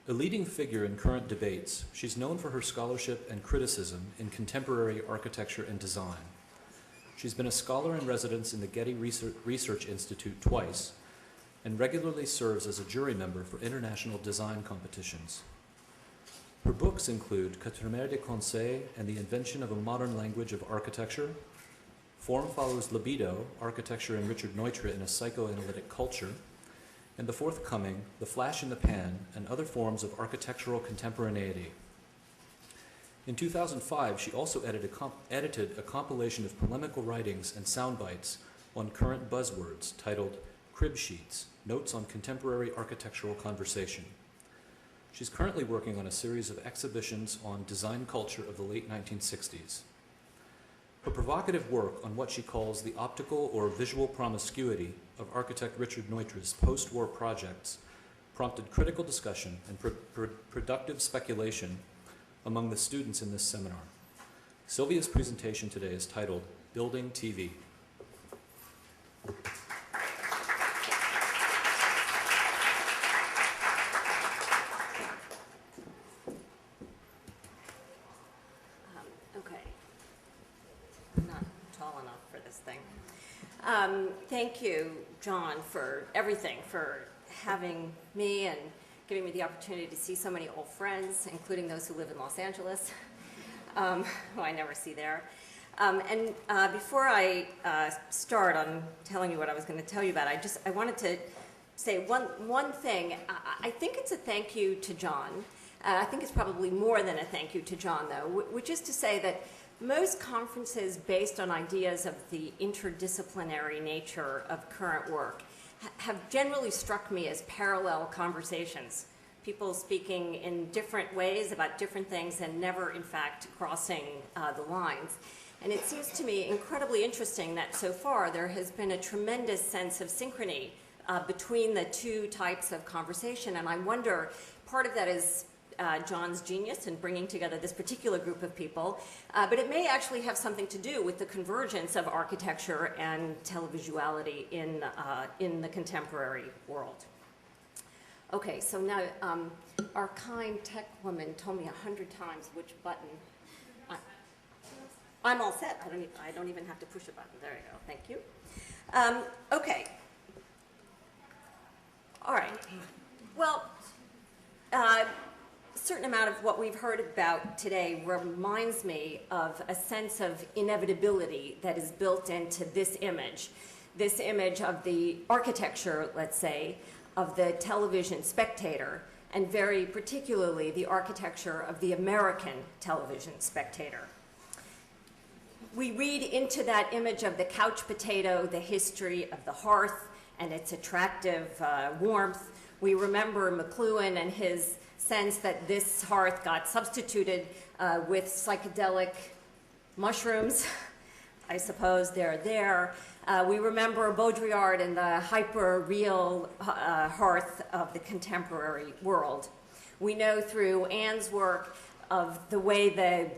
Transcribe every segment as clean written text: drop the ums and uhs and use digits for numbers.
A leading figure in current debates, she's known for her scholarship and criticism in contemporary architecture and design. She's been a scholar in residence in the Getty Research Institute twice and regularly serves as a jury member for international design competitions. Her books include Quatre-Mers de Conseil and the Invention of a Modern Language of Architecture, Form Follows Libido, Architecture and Richard Neutra in a Psychoanalytic Culture, and the forthcoming The Flash in the Pan and Other Forms of Architectural Contemporaneity. In 2005, she also edited a compilation of polemical writings and sound bites on current buzzwords titled Crib Sheets, Notes on Contemporary Architectural Conversation. She's currently working on a series of exhibitions on design culture of the late 1960s. Her provocative work on what she calls the optical or visual promiscuity of architect Richard Neutra's post-war projects prompted critical discussion and productive speculation among the students in this seminar. Sylvia's presentation today is titled Building TV. Thank you, John, for everything, for having me and giving me the opportunity to see so many old friends, including those who live in Los Angeles, who I never see there. Before I start on telling you what I was going to tell you about, I wanted to say one thing. I think it's a thank you to John. I think it's probably more than a thank you to John, though, which is to say that most conferences based on ideas of the interdisciplinary nature of current work have generally struck me as parallel conversations. People speaking in different ways about different things and never, in fact, crossing the lines. And it seems to me incredibly interesting that so far there has been a tremendous sense of synchrony between the two types of conversation. And I wonder, part of that is John's genius in bringing together this particular group of people, but it may actually have something to do with the convergence of architecture and televisuality in the contemporary world. Okay, so now our kind tech woman told me 100 times which button. I'm all set. I don't even have to push a button. There you go. Thank you. Okay. All right. Well. A certain amount of what we've heard about today reminds me of a sense of inevitability that is built into this image of the architecture, let's say, of the television spectator, and very particularly the architecture of the American television spectator. We read into that image of the couch potato the history of the hearth and its attractive warmth. We remember McLuhan and his sense that this hearth got substituted with psychedelic mushrooms. I suppose they're there. We remember Baudrillard and the hyper-real hearth of the contemporary world. We know through Anne's work of the way the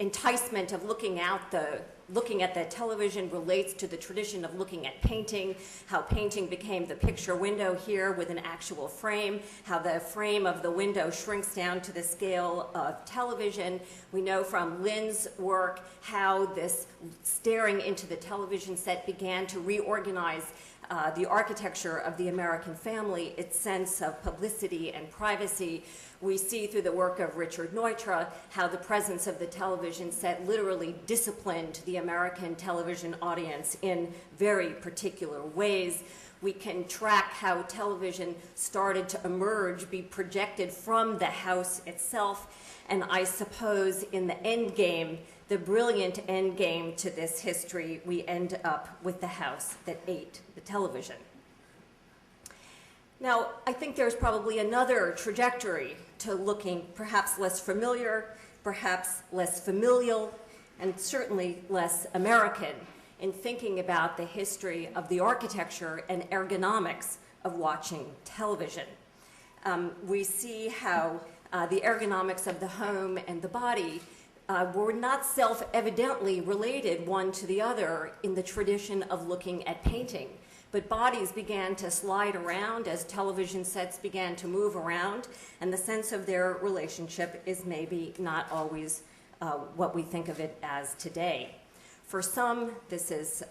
enticement of looking at the television relates to the tradition of looking at painting, how painting became the picture window here with an actual frame, how the frame of the window shrinks down to the scale of television. We know from Lynn's work how this staring into the television set began to reorganize the architecture of the American family, its sense of publicity and privacy. We see through the work of Richard Neutra how the presence of the television set literally disciplined the American television audience in very particular ways. We can track how television started to emerge, be projected from the house itself, and I suppose in the end game, the brilliant end game to this history, we end up with the house that ate the television. Now, I think there's probably another trajectory to looking perhaps less familiar, perhaps less familial, and certainly less American in thinking about the history of the architecture and ergonomics of watching television. We see how the ergonomics of the home and the body were not self-evidently related one to the other in the tradition of looking at painting. but bodies began to slide around as television sets began to move around, and the sense of their relationship is maybe not always what we think of it as today. For some, this is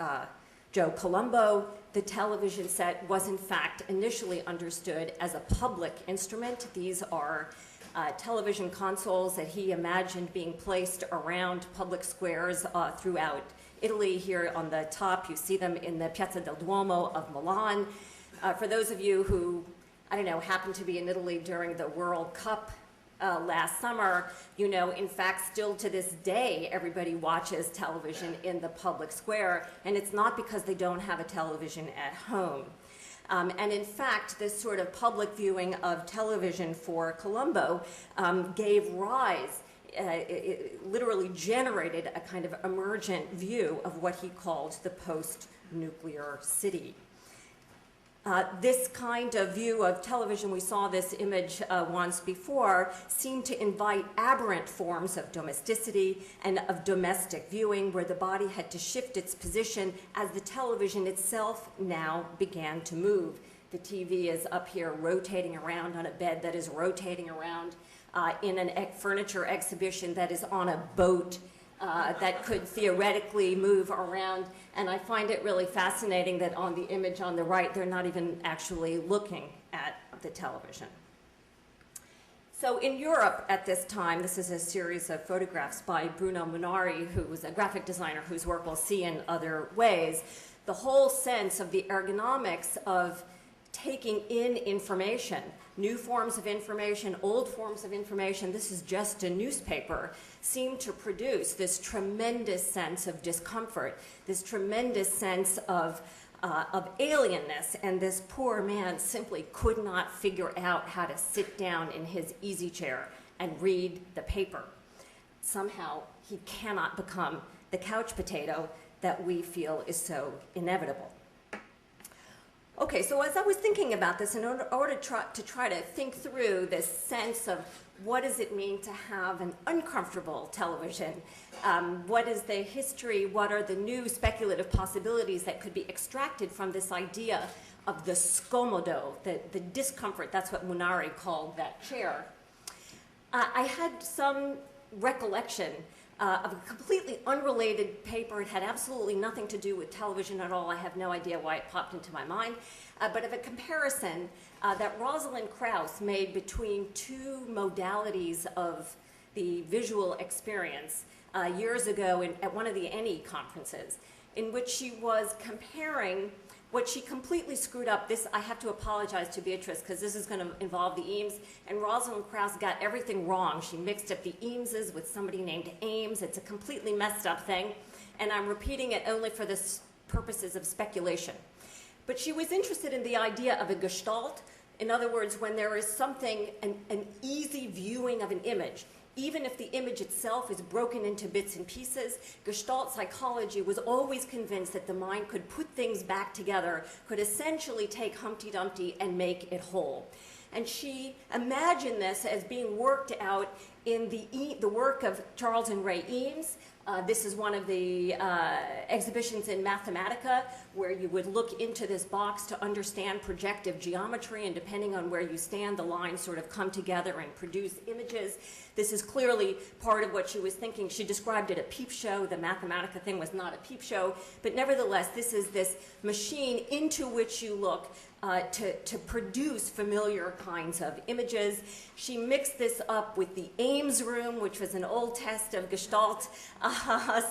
Joe Colombo, the television set was in fact initially understood as a public instrument. These are television consoles that he imagined being placed around public squares throughout Italy. Here on the top, you see them in the Piazza del Duomo of Milan. For those of you who, I don't know, happened to be in Italy during the World Cup last summer, you know, in fact, still to this day, everybody watches television in the public square, and it's not because they don't have a television at home. And in fact, this sort of public viewing of television for Colombo gave rise, it literally generated a kind of emergent view of what he called the post-nuclear city. This kind of view of television, we saw this image once before, seemed to invite aberrant forms of domesticity and of domestic viewing, where the body had to shift its position as the television itself now began to move. The TV is up here rotating around on a bed that is rotating around in a furniture exhibition that is on a boat that could theoretically move around. And I find it really fascinating that on the image on the right, they're not even actually looking at the television. So in Europe at this time, this is a series of photographs by Bruno Munari, who was a graphic designer whose work we'll see in other ways. The whole sense of the ergonomics of taking in information, new forms of information, old forms of information, this is just a newspaper, seemed to produce this tremendous sense of discomfort, this tremendous sense of alienness, and this poor man simply could not figure out how to sit down in his easy chair and read the paper. Somehow, he cannot become the couch potato that we feel is so inevitable. Okay, so as I was thinking about this, in order to try to think through this sense of what does it mean to have an uncomfortable television, what is the history, what are the new speculative possibilities that could be extracted from this idea of the scomodo, the discomfort, that's what Munari called that chair. I had some recollection of a completely unrelated paper. It had absolutely nothing to do with television at all. I have no idea why it popped into my mind. But of a comparison that Rosalind Krauss made between two modalities of the visual experience years ago at one of the NE conferences, in which she was comparing what she completely screwed up. This, I have to apologize to Beatrice because this is going to involve the Eames, and Rosalind Krauss got everything wrong. She mixed up the Eameses with somebody named Ames. It's a completely messed up thing, and I'm repeating it only for the purposes of speculation. But she was interested in the idea of a gestalt. In other words, when there is something, an easy viewing of an image, even if the image itself is broken into bits and pieces, Gestalt psychology was always convinced that the mind could put things back together, could essentially take Humpty Dumpty and make it whole. And she imagined this as being worked out in the work of Charles and Ray Eames. This is one of the exhibitions in Mathematica where you would look into this box to understand projective geometry, and depending on where you stand, the lines sort of come together and produce images. This is clearly part of what she was thinking. She described it a peep show. The Mathematica thing was not a peep show, but nevertheless, this is this machine into which you look to produce familiar kinds of images. She mixed this up with the Ames room, which was an old test of Gestalt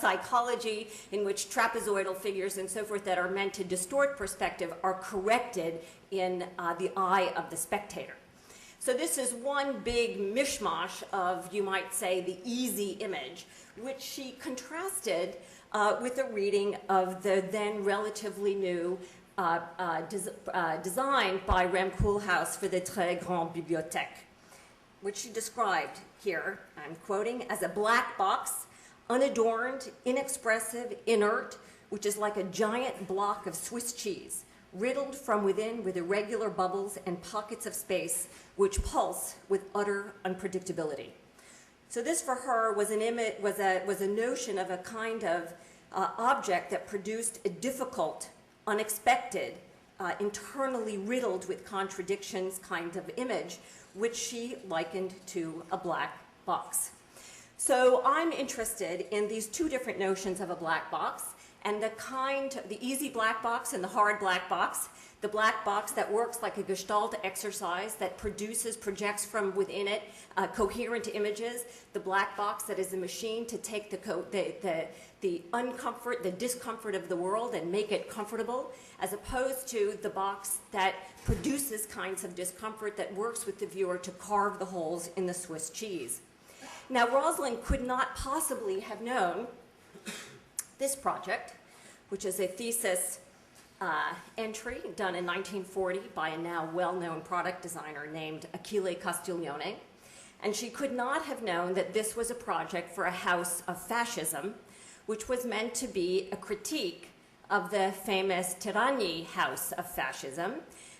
psychology, in which trapezoidal figures and so forth that are meant to distort perspective are corrected in the eye of the spectator. So this is one big mishmash of, you might say, the easy image, which she contrasted with a reading of the then relatively new design by Rem Koolhaas for the Très Grande Bibliothèque, which she described here, I'm quoting, as a black box, unadorned, inexpressive, inert, which is like a giant block of Swiss cheese, riddled from within with irregular bubbles and pockets of space which pulse with utter unpredictability. So this for her was a notion of a kind of object that produced a difficult, unexpected, internally riddled with contradictions kind of image, which she likened to a black box. So I'm interested in these two different notions of a black box, and the easy black box and the hard black box. The black box that works like a Gestalt exercise that projects from within it coherent images. The black box that is a machine to take the discomfort of the world and make it comfortable, as opposed to the box that produces kinds of discomfort that works with the viewer to carve the holes in the Swiss cheese. Now, Rosalind could not possibly have known this project, which is a thesis entry done in 1940 by a now well-known product designer named Achille Castiglione. And she could not have known that this was a project for a house of fascism, which was meant to be a critique of the famous Tiragni house of fascism.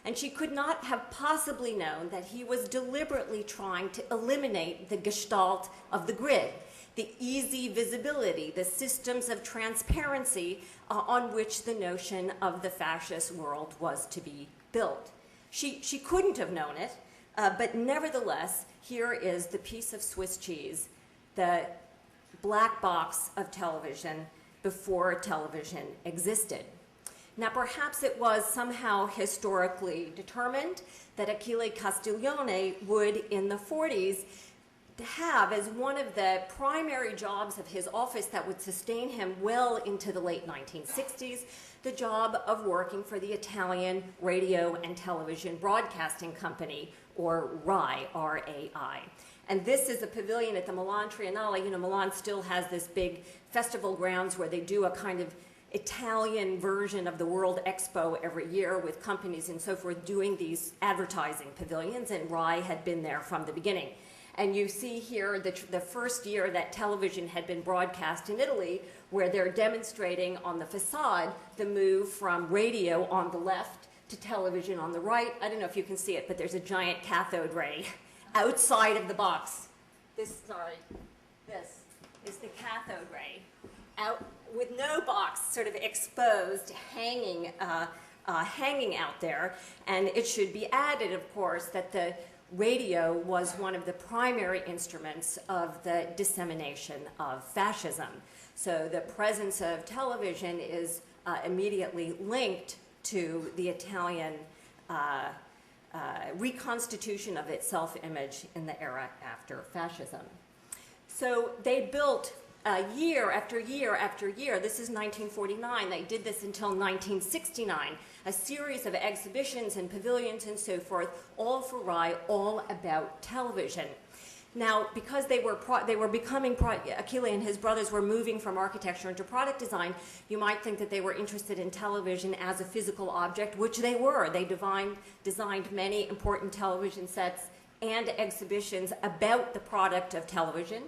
And she could not have possibly known that he was deliberately trying to eliminate the gestalt of the grid, the easy visibility, the systems of transparency on which the notion of the fascist world was to be built. She couldn't have known it, but nevertheless, here is the piece of Swiss cheese, the black box of television before television existed. Now, perhaps it was somehow historically determined that Achille Castiglione would, in the 40s, have as one of the primary jobs of his office that would sustain him well into the late 1960s, the job of working for the Italian Radio and Television Broadcasting Company, or RAI, R-A-I. And this is a pavilion at the Milan Triennale. You know, Milan still has this big festival grounds where they do a kind of Italian version of the World Expo every year with companies and so forth doing these advertising pavilions, and RAI had been there from the beginning. And you see here the first year that television had been broadcast in Italy, where they're demonstrating on the facade the move from radio on the left to television on the right. I don't know if you can see it, but there's a giant cathode ray outside of the box. This is the cathode ray, out with no box, sort of exposed, hanging out there. And it should be added, of course, that the radio was one of the primary instruments of the dissemination of fascism. So the presence of television is immediately linked to the Italian reconstitution of its self-image in the era after fascism. So they built year after year after year. This is 1949. They did this until 1969. A series of exhibitions and pavilions and so forth, all for RAI, all about television. Now, because they were becoming, Achille and his brothers were moving from architecture into product design, you might think that they were interested in television as a physical object, which they were. They designed many important television sets and exhibitions about the product of television.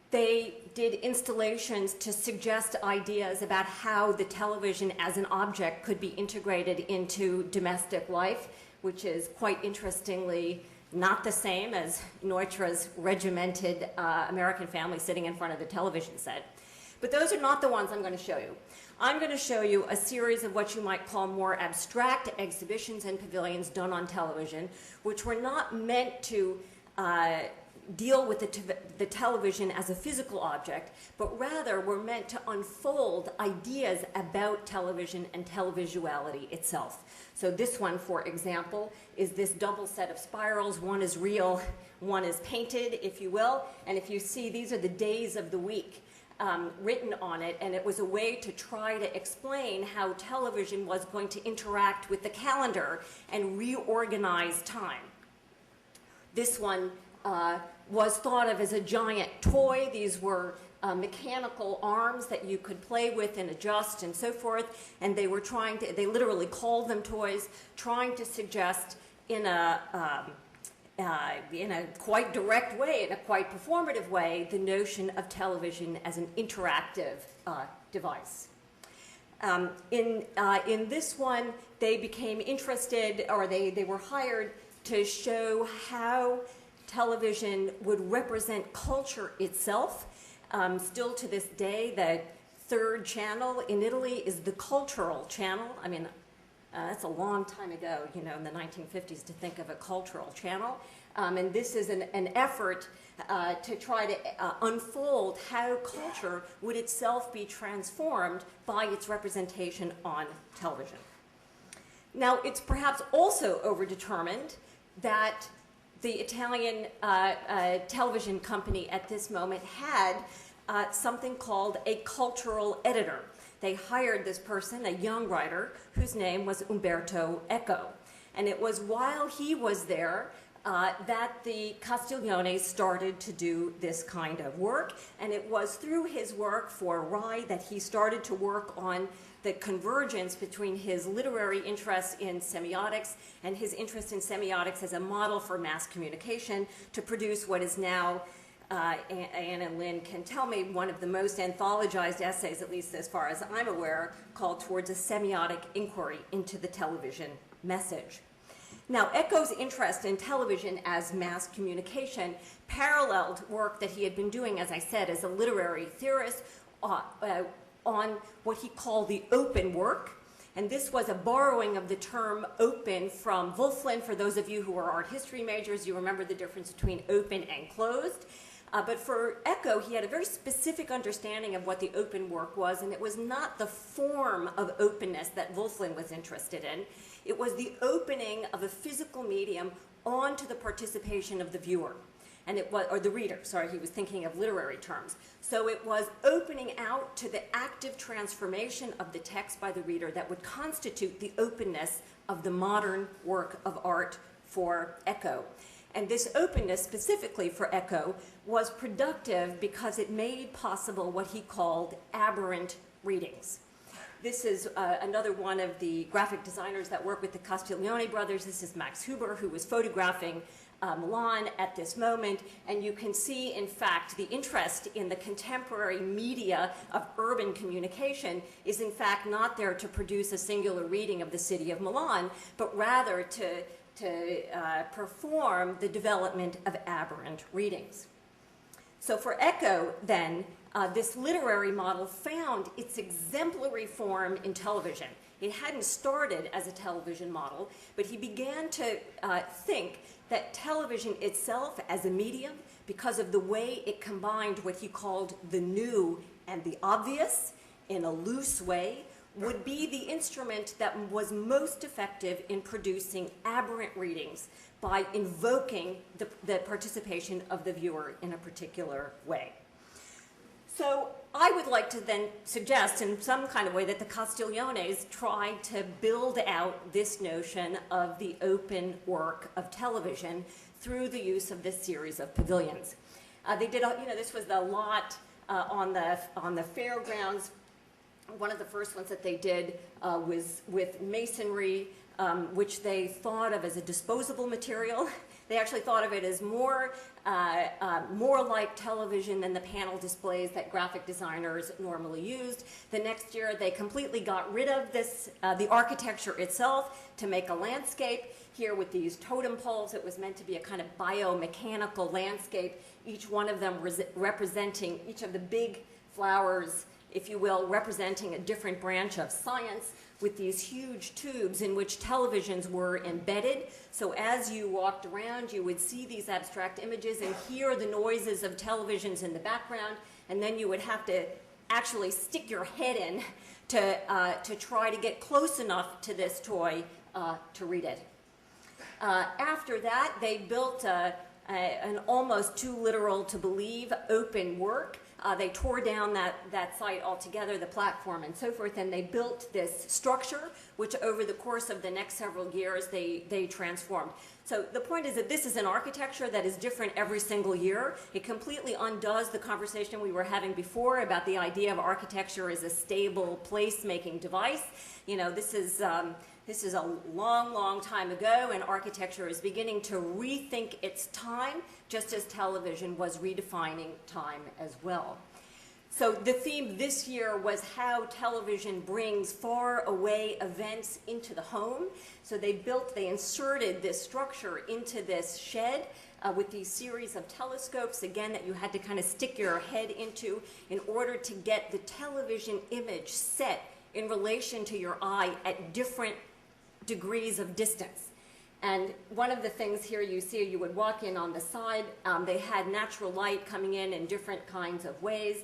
They did installations to suggest ideas about how the television as an object could be integrated into domestic life, which is quite interestingly not the same as Neutra's regimented American family sitting in front of the television set. But those are not the ones I'm going to show you. I'm going to show you a series of what you might call more abstract exhibitions and pavilions done on television, which were not meant to deal with the television as a physical object, but rather were meant to unfold ideas about television and televisuality itself. So this one, for example, is this double set of spirals. One is real, one is painted, if you will. And if you see, these are the days of the week written on it, and it was a way to try to explain how television was going to interact with the calendar and reorganize time. This one was thought of as a giant toy. These were mechanical arms that you could play with and adjust and so forth, and they were they literally called them toys, trying to suggest in a quite direct way, in a quite performative way, the notion of television as an interactive device. In this one, they became interested, or they were hired to show how television would represent culture itself. Still to this day, the third channel in Italy is the cultural channel. I mean, That's a long time ago, in the 1950s, to think of a cultural channel. And this is an effort to try to unfold how culture would itself be transformed by its representation on television. Now, it's perhaps also overdetermined that the Italian television company at this moment had something called a cultural editor. They hired this person, a young writer, whose name was Umberto Eco. And it was while he was there that the Castigliones started to do this kind of work. And it was through his work for RAI that he started to work on the convergence between his literary interest in semiotics and his interest in semiotics as a model for mass communication to produce what is now, Anne and Lynn can tell me, one of the most anthologized essays, at least as far as I'm aware, called Towards a Semiotic Inquiry into the Television Message. Now, Eco's interest in television as mass communication paralleled work that he had been doing, as I said, as a literary theorist on what he called the open work. And this was a borrowing of the term open from Wulfflin. For those of you who are art history majors, you remember the difference between open and closed. But for Eco, he had a very specific understanding of what the open work was, and it was not the form of openness that Wulfflin was interested in. It was the opening of a physical medium onto the participation of the viewer. And it was, or the reader, sorry, he was thinking of literary terms. So it was opening out to the active transformation of the text by the reader that would constitute the openness of the modern work of art for Eco. And this openness, specifically for Eco, was productive because it made possible what he called aberrant readings. This is another one of the graphic designers that work with the Castiglione brothers. This is Max Huber, who was photographing Milan at this moment, and you can see, in fact, the interest in the contemporary media of urban communication is, in fact, not there to produce a singular reading of the city of Milan, but rather to perform the development of aberrant readings. So for Eco, then, this literary model found its exemplary form in television. It hadn't started as a television model, but he began to think that television itself as a medium, because of the way it combined what he called the new and the obvious in a loose way, would be the instrument that was most effective in producing aberrant readings by invoking the participation of the viewer in a particular way. So I would like to then suggest in some kind of way that the Castigliones tried to build out this notion of the open work of television through the use of this series of pavilions. They did, this was the lot on the fairgrounds. One of the first ones that they did was with masonry, which they thought of as a disposable material. They actually thought of it as more like television than the panel displays that graphic designers normally used. The next year, they completely got rid of this, the architecture itself, to make a landscape. Here with these totem poles, it was meant to be a kind of biomechanical landscape, each one of them representing, each of the big flowers, if you will, representing a different branch of science, with these huge tubes in which televisions were embedded. So as you walked around, you would see these abstract images and hear the noises of televisions in the background, and then you would have to actually stick your head in to try to get close enough to this toy to read it. After that, they built an almost too literal to believe open work. They tore down that site altogether, the platform and so forth, and they built this structure, which over the course of the next several years they transformed. So the point is that this is an architecture that is different every single year. It completely undoes the conversation we were having before about the idea of architecture as a stable place-making device. This is a long, long time ago, and architecture is beginning to rethink its time, just as television was redefining time as well. So the theme this year was how television brings far away events into the home. So they inserted this structure into this shed with these series of telescopes, again, that you had to kind of stick your head into in order to get the television image set in relation to your eye at different degrees of distance. And one of the things here you see, you would walk in on the side. They had natural light coming in different kinds of ways.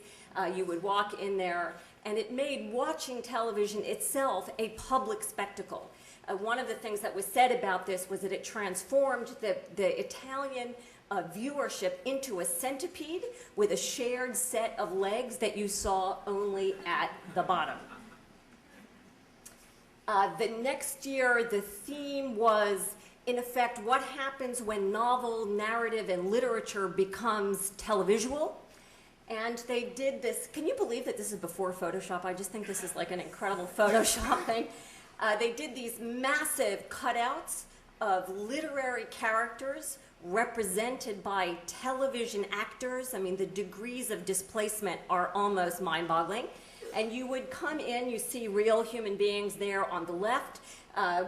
You would walk in there, and it made watching television itself a public spectacle. One of the things that was said about this was that it transformed the Italian viewership into a centipede with a shared set of legs that you saw only at the bottom. The next year, the theme was, in effect, what happens when novel, narrative, and literature becomes televisual. And they did this. Can you believe that this is before Photoshop? I just think this is like an incredible Photoshop thing. They did these massive cutouts of literary characters represented by television actors. I mean, the degrees of displacement are almost mind-boggling. And you would come in, you see real human beings there on the left,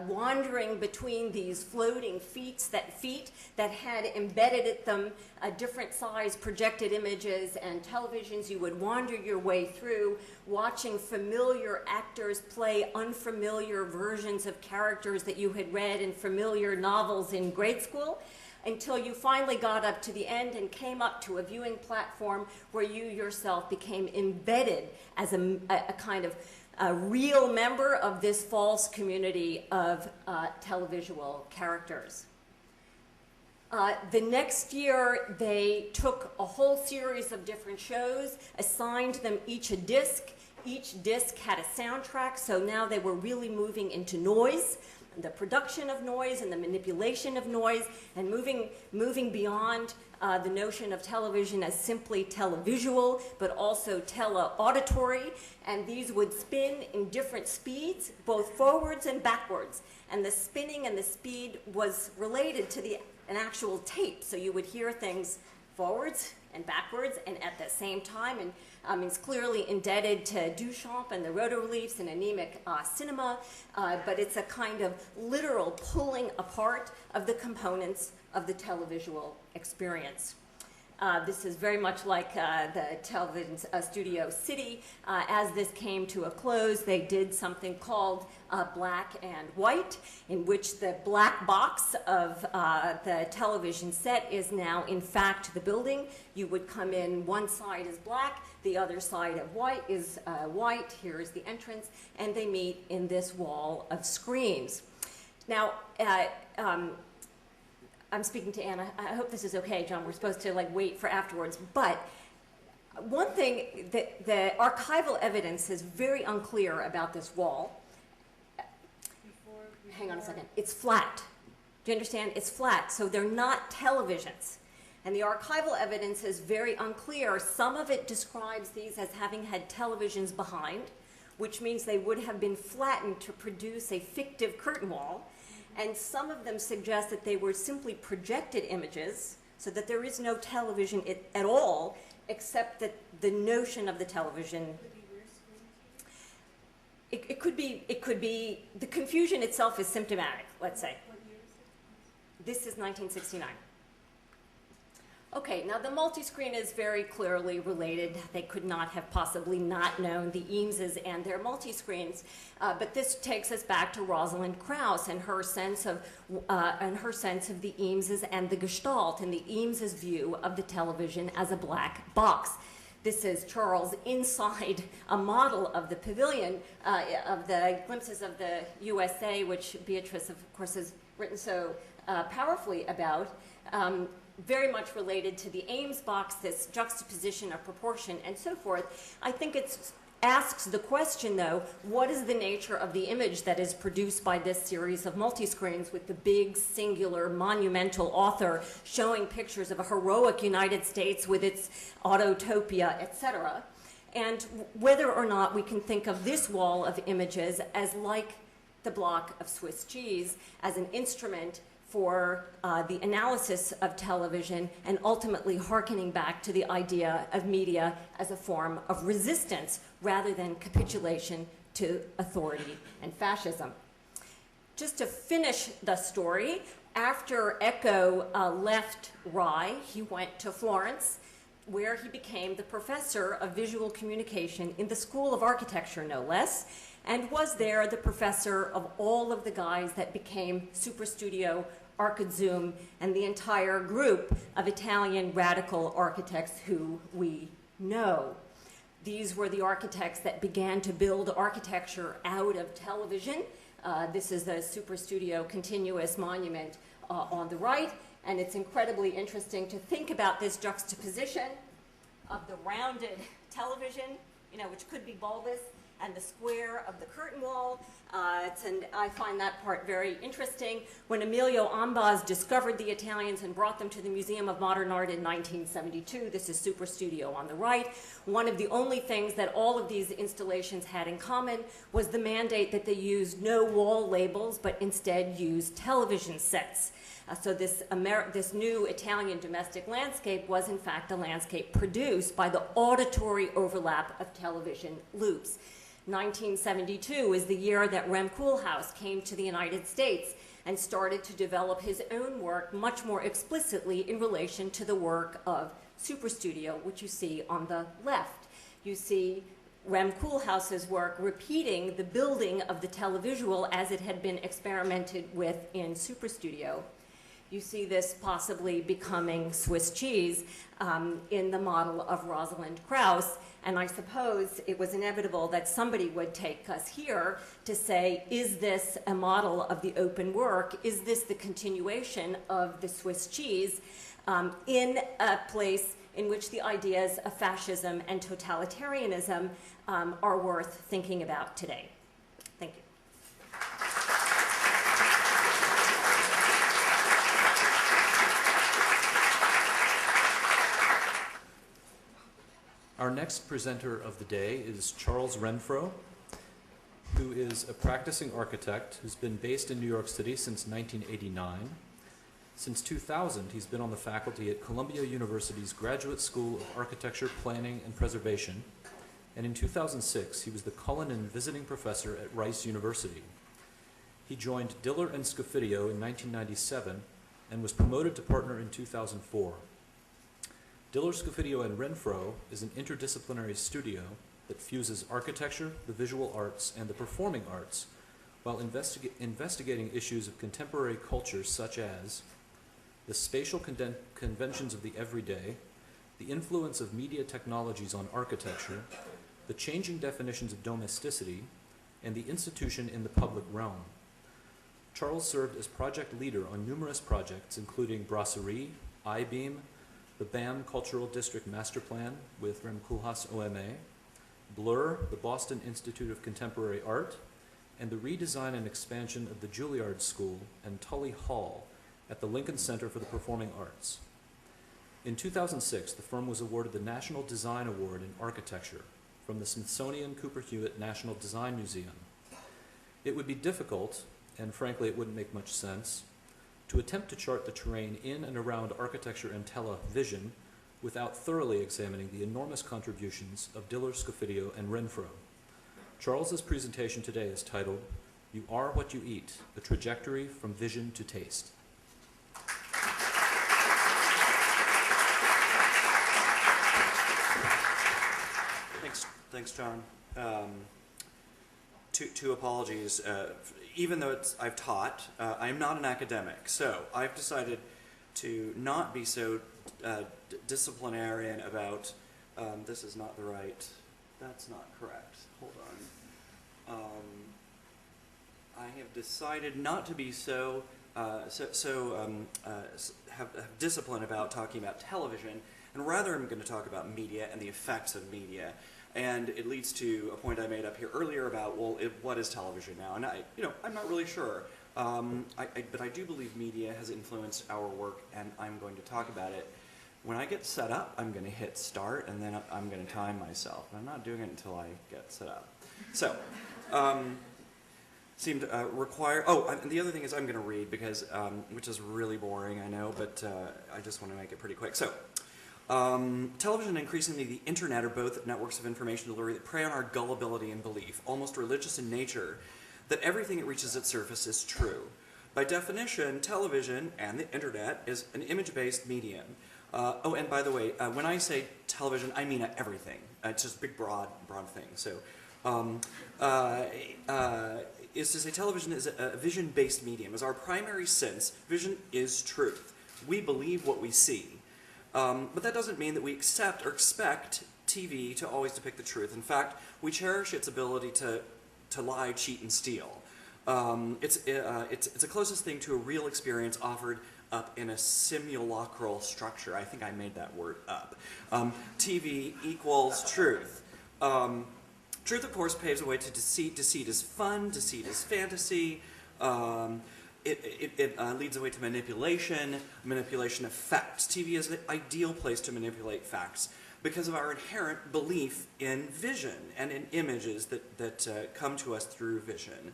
wandering between these floating feet that had embedded at them different size projected images and televisions. You would wander your way through, watching familiar actors play unfamiliar versions of characters that you had read in familiar novels in grade school, until you finally got up to the end and came up to a viewing platform where you yourself became embedded as a kind of a real member of this false community of televisual characters. The next year, they took a whole series of different shows, assigned them each a disc. Each disc had a soundtrack, so now they were really moving into noise, the production of noise and the manipulation of noise, and moving beyond the notion of television as simply televisual, but also tele-auditory. And these would spin in different speeds, both forwards and backwards. And the spinning and the speed was related to an actual tape. So you would hear things forwards and backwards and at the same time. And it's clearly indebted to Duchamp and the rotoliefs and anemic cinema, but it's a kind of literal pulling apart of the components of the televisual experience. This is very much like the television studio City. As this came to a close, they did something called Black and White, in which the black box of the television set is now, in fact, the building. You would come in, one side is black, the other side of white is white. Here is the entrance, and they meet in this wall of screens. Now, I'm speaking to Anna. I hope this is okay, John. We're supposed to wait for afterwards. But one thing, the archival evidence is very unclear about this wall. Hang on a second. It's flat. Do you understand? It's flat, so they're not televisions. And the archival evidence is very unclear. Some of it describes these as having had televisions behind, which means they would have been flattened to produce a fictive curtain wall. And some of them suggest that they were simply projected images, so that there is no television at all, except that the notion of the television. It could be, the confusion itself is symptomatic, let's say. This is 1969. Okay, now the multi-screen is very clearly related. They could not have possibly not known the Eameses and their multi-screens, but this takes us back to Rosalind Krauss and her sense of the Eameses and the Gestalt, and the Eameses' view of the television as a black box. This is Charles inside a model of the pavilion, of the glimpses of the USA, which Beatrice, of course, has written so powerfully about. Very much related to the Ames box, this juxtaposition of proportion and so forth. I think it asks the question, though, what is the nature of the image that is produced by this series of multi-screens with the big, singular, monumental author showing pictures of a heroic United States with its autotopia, etc., and whether or not we can think of this wall of images as like the block of Swiss cheese, as an instrument for the analysis of television, and ultimately hearkening back to the idea of media as a form of resistance rather than capitulation to authority and fascism. Just to finish the story, after Eco left Rye, he went to Florence, where he became the professor of visual communication in the School of Architecture, no less. and was there the professor of all of the guys that became Superstudio, Archizoom, and the entire group of Italian radical architects who we know. These were the architects that began to build architecture out of television. This is the Superstudio Continuous Monument on the right, and it's incredibly interesting to think about this juxtaposition of the rounded television, which could be bulbous, and the square of the curtain wall. And I find that part very interesting. When Emilio Ambas discovered the Italians and brought them to the Museum of Modern Art in 1972, this is Superstudio on the right, one of the only things that all of these installations had in common was the mandate that they used no wall labels, but instead used television sets. So this new Italian domestic landscape was in fact a landscape produced by the auditory overlap of television loops. 1972 is the year that Rem Koolhaas came to the United States and started to develop his own work much more explicitly in relation to the work of Superstudio, which you see on the left. You see Rem Koolhaas's work repeating the building of the televisual as it had been experimented with in Superstudio. You see this possibly becoming Swiss cheese in the model of Rosalind Krauss. And I suppose it was inevitable that somebody would take us here to say, is this a model of the open work? Is this the continuation of the Swiss cheese in a place in which the ideas of fascism and totalitarianism are worth thinking about today? Thank you. Our next presenter of the day is Charles Renfro, who is a practicing architect who's been based in New York City since 1989. Since 2000, he's been on the faculty at Columbia University's Graduate School of Architecture, Planning, and Preservation, and in 2006, he was the Cullinan Visiting Professor at Rice University. He joined Diller and Scofidio in 1997 and was promoted to partner in 2004. Diller, Scofidio, and Renfro is an interdisciplinary studio that fuses architecture, the visual arts, and the performing arts while investigating issues of contemporary culture such as the spatial conventions of the everyday, the influence of media technologies on architecture, the changing definitions of domesticity, and the institution in the public realm. Charles served as project leader on numerous projects including Brasserie, I-Beam, the BAM Cultural District Master Plan with Rem Koolhaas OMA, Blur, the Boston Institute of Contemporary Art, and the redesign and expansion of the Juilliard School and Tully Hall at the Lincoln Center for the Performing Arts. In 2006, the firm was awarded the National Design Award in Architecture from the Smithsonian Cooper Hewitt National Design Museum. It would be difficult, and frankly it wouldn't make much sense, to attempt to chart the terrain in and around architecture and television without thoroughly examining the enormous contributions of Diller, Scofidio, and Renfro. Charles's presentation today is titled, "You Are What You Eat, A Trajectory from Vision to Taste." Thanks, John. Two apologies. Even though I've taught, I'm not an academic, so I've decided to not be so disciplinarian about, this is not the right, that's not correct, hold on. I have decided not to be have discipline about talking about television, and rather I'm going to talk about media and the effects of media. And it leads to a point I made up here earlier about, well, what is television now? And I'm not really sure. But I do believe media has influenced our work, and I'm going to talk about it. When I get set up, I'm going to hit start, and then I'm going to time myself. And I'm not doing it until I get set up. So, seemed require. Oh, and the other thing is I'm going to read because, which is really boring, I know, but I just want to make it pretty quick. So. Television and increasingly the internet are both networks of information delivery that prey on our gullibility and belief, almost religious in nature, that everything that reaches its surface is true. By definition, television and the internet is an image-based medium. Oh, and by the way, when I say television, I mean everything. It's just a big, broad thing. So is to say television is a vision-based medium. As our primary sense, vision is truth. We believe what we see. But that doesn't mean that we accept or expect TV to always depict the truth. In fact, we cherish its ability to lie, cheat, and steal. It's the closest thing to a real experience offered up in a simulacral structure. I think I made that word up. TV equals truth. Truth, of course, paves the way to deceit. Deceit is fun. Deceit is fantasy. It leads the way to manipulation of facts. TV is the ideal place to manipulate facts because of our inherent belief in vision and in images that come to us through vision.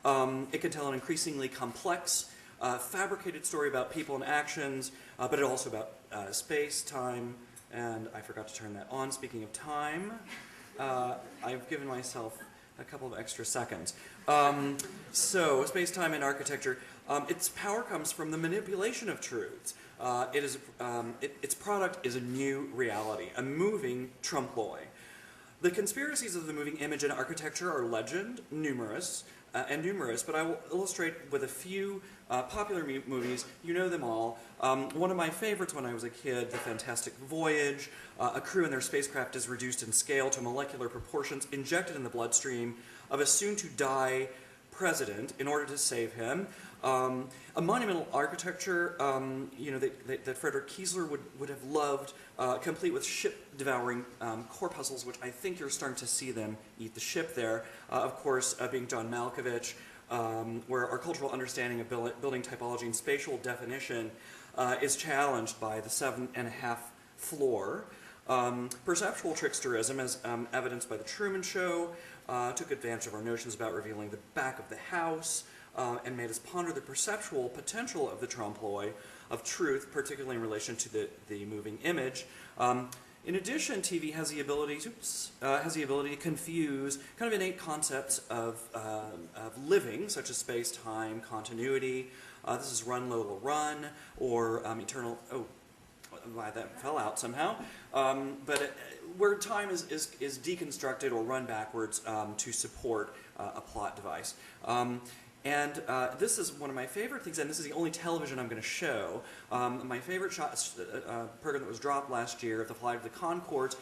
It can tell an increasingly complex, fabricated story about people and actions, but it also about space, time, and I forgot to turn that on. Speaking of time, I've given myself a couple of extra seconds. So, space, time, and architecture. Its power comes from the manipulation of truths. Its product is a new reality, a moving trompe-l'oeil. The conspiracies of the moving image in architecture are numerous, but I will illustrate with a few popular movies. You know them all. One of my favorites when I was a kid, The Fantastic Voyage. A crew and their spacecraft is reduced in scale to molecular proportions, injected in the bloodstream of a soon-to-die president in order to save him. A monumental architecture, that Frederick Kiesler would have loved, complete with ship-devouring corpuscles, which I think you're starting to see them eat the ship there. Of course, being John Malkovich, where our cultural understanding of building typology and spatial definition is challenged by the 7.5 floor. Perceptual tricksterism, as evidenced by The Truman Show, took advantage of our notions about revealing the back of the house, and made us ponder the perceptual potential of the trompe-l'oeil of truth, particularly in relation to the moving image. In addition, TV has the ability to confuse kind of innate concepts of living, such as space, time, continuity. This is Run, Lola, Run, or eternal. Oh, that fell out somehow. Where time is deconstructed or run backwards to support a plot device. This is one of my favorite things, and this is the only television I'm going to show. My favorite program that was dropped last year, The Flight of the Conchords,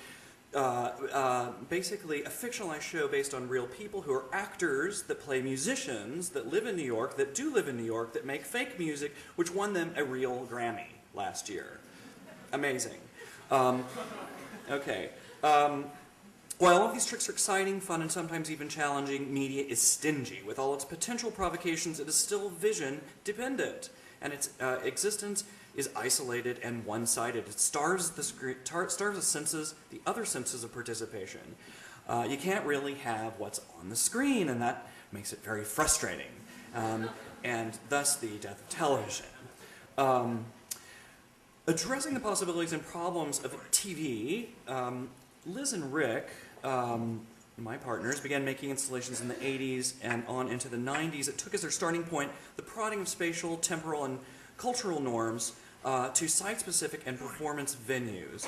basically a fictionalized show based on real people who are actors that play musicians that live in New York, that do live in New York, that make fake music, which won them a real Grammy last year. Amazing. Okay. While all of these tricks are exciting, fun, and sometimes even challenging, media is stingy. With all its potential provocations, it is still vision-dependent, and its existence is isolated and one-sided. It starves the senses, the other senses of participation. You can't really have what's on the screen, and that makes it very frustrating, and thus the death of television. Addressing the possibilities and problems of TV, Liz and Rick, my partners, began making installations in the 80s and on into the 90s. It took as their starting point the prodding of spatial, temporal, and cultural norms to site-specific and performance venues,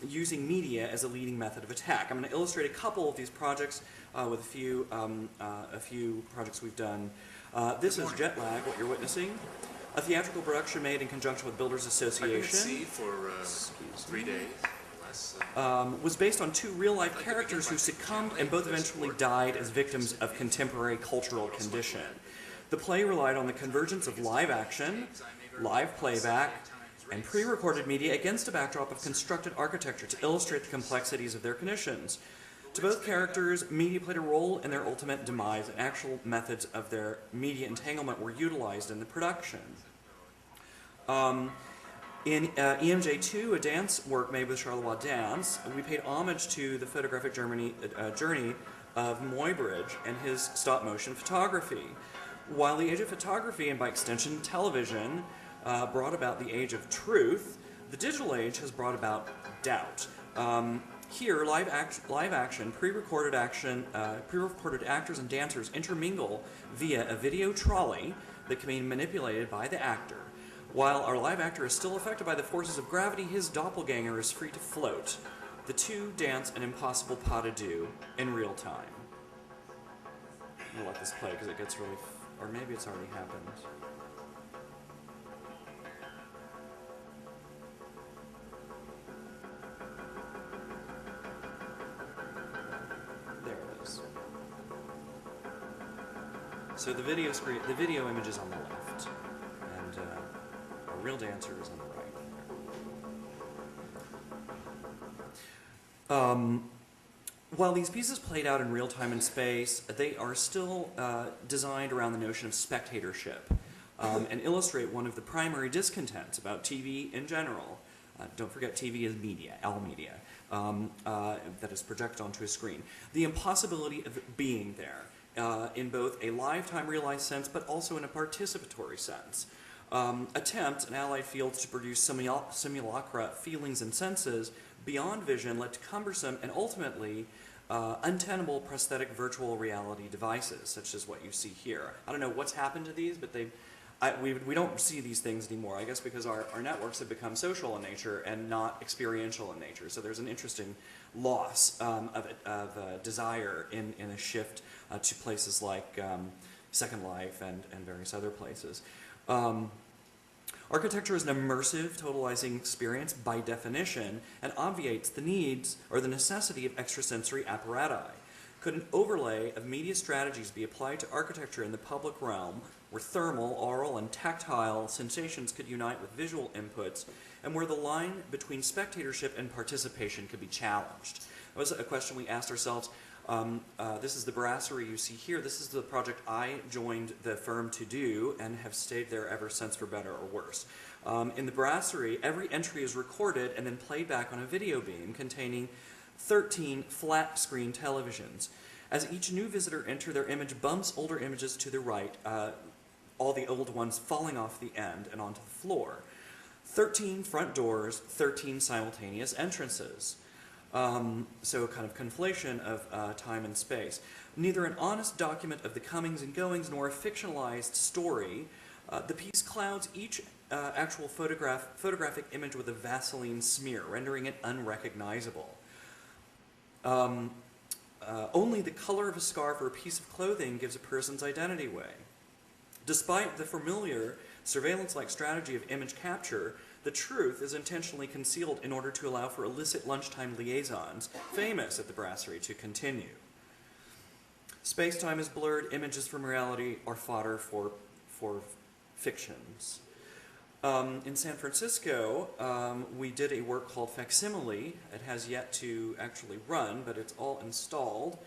using media as a leading method of attack. I'm going to illustrate a couple of these projects with a few projects we've done. This is Jet Lag, what you're witnessing. A theatrical production made in conjunction with Builders Association. I've been at sea for 3 days. Was based on two real-life characters who succumbed and both eventually died as victims of contemporary cultural condition. The play relied on the convergence of live action, live playback, and pre-recorded media against a backdrop of constructed architecture to illustrate the complexities of their conditions. To both characters, media played a role in their ultimate demise, and actual methods of their media entanglement were utilized in the production. In EMJ2, a dance work made with Charleroi Dance, we paid homage to the photographic journey of Muybridge and his stop-motion photography. While the age of photography, and by extension television, brought about the age of truth, the digital age has brought about doubt. Here, live action, pre-recorded actors and dancers intermingle via a video trolley that can be manipulated by the actor. While our live actor is still affected by the forces of gravity, his doppelganger is free to float. The two dance an impossible pas de deux in real time. I'm gonna let this play because it gets really, or maybe it's already happened. There it is. So the video image is on the left, and a real dancer is on the right. While these pieces played out in real time and space, they are still designed around the notion of spectatorship and illustrate one of the primary discontents about TV in general. Don't forget, TV is media, all media, that is projected onto a screen. The impossibility of being there in both a live-time realized sense, but also in a participatory sense. Attempts in allied fields to produce simulacra feelings and senses beyond vision led to cumbersome and ultimately untenable prosthetic virtual reality devices, such as what you see here. I don't know what's happened to these, but we don't see these things anymore, I guess because our networks have become social in nature and not experiential in nature. So there's an interesting loss of desire in a shift to places like Second Life and various other places. Architecture is an immersive, totalizing experience by definition and obviates the needs or the necessity of extrasensory apparati. Could an overlay of media strategies be applied to architecture in the public realm, where thermal, aural, and tactile sensations could unite with visual inputs, and where the line between spectatorship and participation could be challenged? That was a question we asked ourselves. This is the brasserie you see here. This is the project I joined the firm to do and have stayed there ever since, for better or worse. In the brasserie, every entry is recorded and then played back on a video beam containing 13 flat-screen televisions. As each new visitor enters, their image bumps older images to the right, all the old ones falling off the end and onto the floor. 13 front doors, 13 simultaneous entrances. So a kind of conflation of time and space. Neither an honest document of the comings and goings nor a fictionalized story, the piece clouds each actual photographic image with a Vaseline smear, rendering it unrecognizable. Only the color of a scarf or a piece of clothing gives a person's identity away. Despite the familiar surveillance-like strategy of image capture, the truth is intentionally concealed in order to allow for illicit lunchtime liaisons, famous at the brasserie, to continue. Space-time is blurred, images from reality are fodder for fictions. In San Francisco, we did a work called Facsimile. It has yet to actually run, but it's all installed.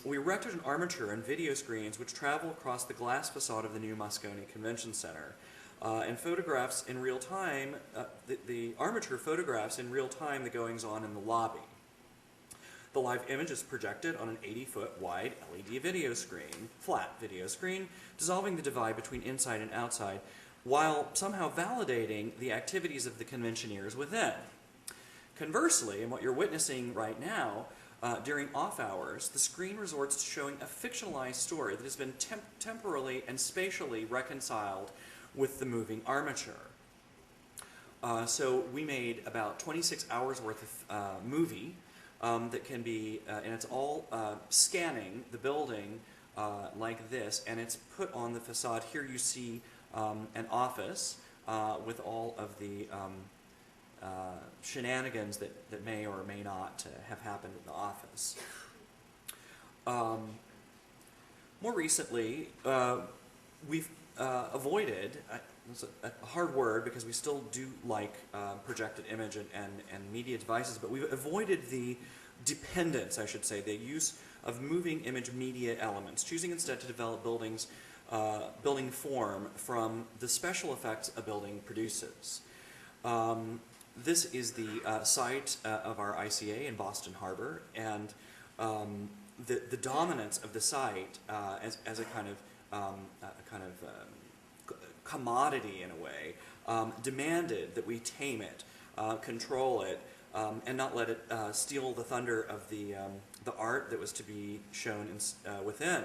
We erected an armature and video screens which travel across the glass facade of the new Moscone Convention Center. And photographs in real time, the armature photographs in real time the goings-on in the lobby. The live image is projected on an 80-foot wide LED video screen, flat video screen, dissolving the divide between inside and outside, while somehow validating the activities of the conventioneers within. Conversely, and what you're witnessing right now, during off hours, the screen resorts to showing a fictionalized story that has been temporally and spatially reconciled with the moving armature. So we made about 26 hours worth of movie that can be, and it's all scanning the building like this, and it's put on the facade. Here you see an office with all of the shenanigans that may or may not have happened in the office. More recently, we've avoided, it's a hard word because we still do like projected image and media devices, but we've avoided the dependence, I should say, the use of moving image media elements, choosing instead to develop building form from the special effects a building produces. This is the site of our ICA in Boston Harbor, and the dominance of the site as a kind of commodity in a way demanded that we tame it, control it, and not let it steal the thunder of the art that was to be shown within.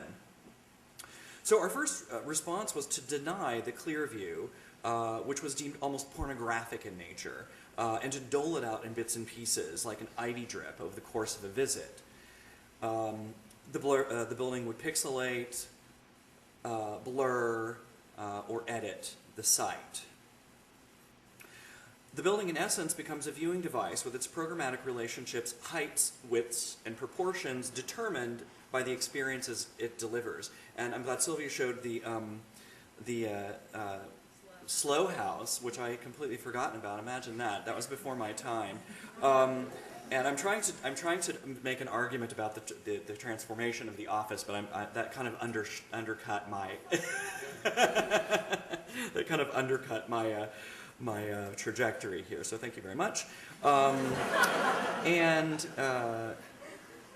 So our first response was to deny the clear view, which was deemed almost pornographic in nature, and to dole it out in bits and pieces, like an ivy drip over the course of a visit. The building would pixelate, blur, or edit the site. The building, in essence, becomes a viewing device with its programmatic relationships, heights, widths, and proportions determined by the experiences it delivers. And I'm glad Sylvia showed the slow house, which I had completely forgotten about. Imagine that. That was before my time. And I'm trying to make an argument about the transformation of the office, but that kind of undercut my that kind of undercut my trajectory here. So thank you very much.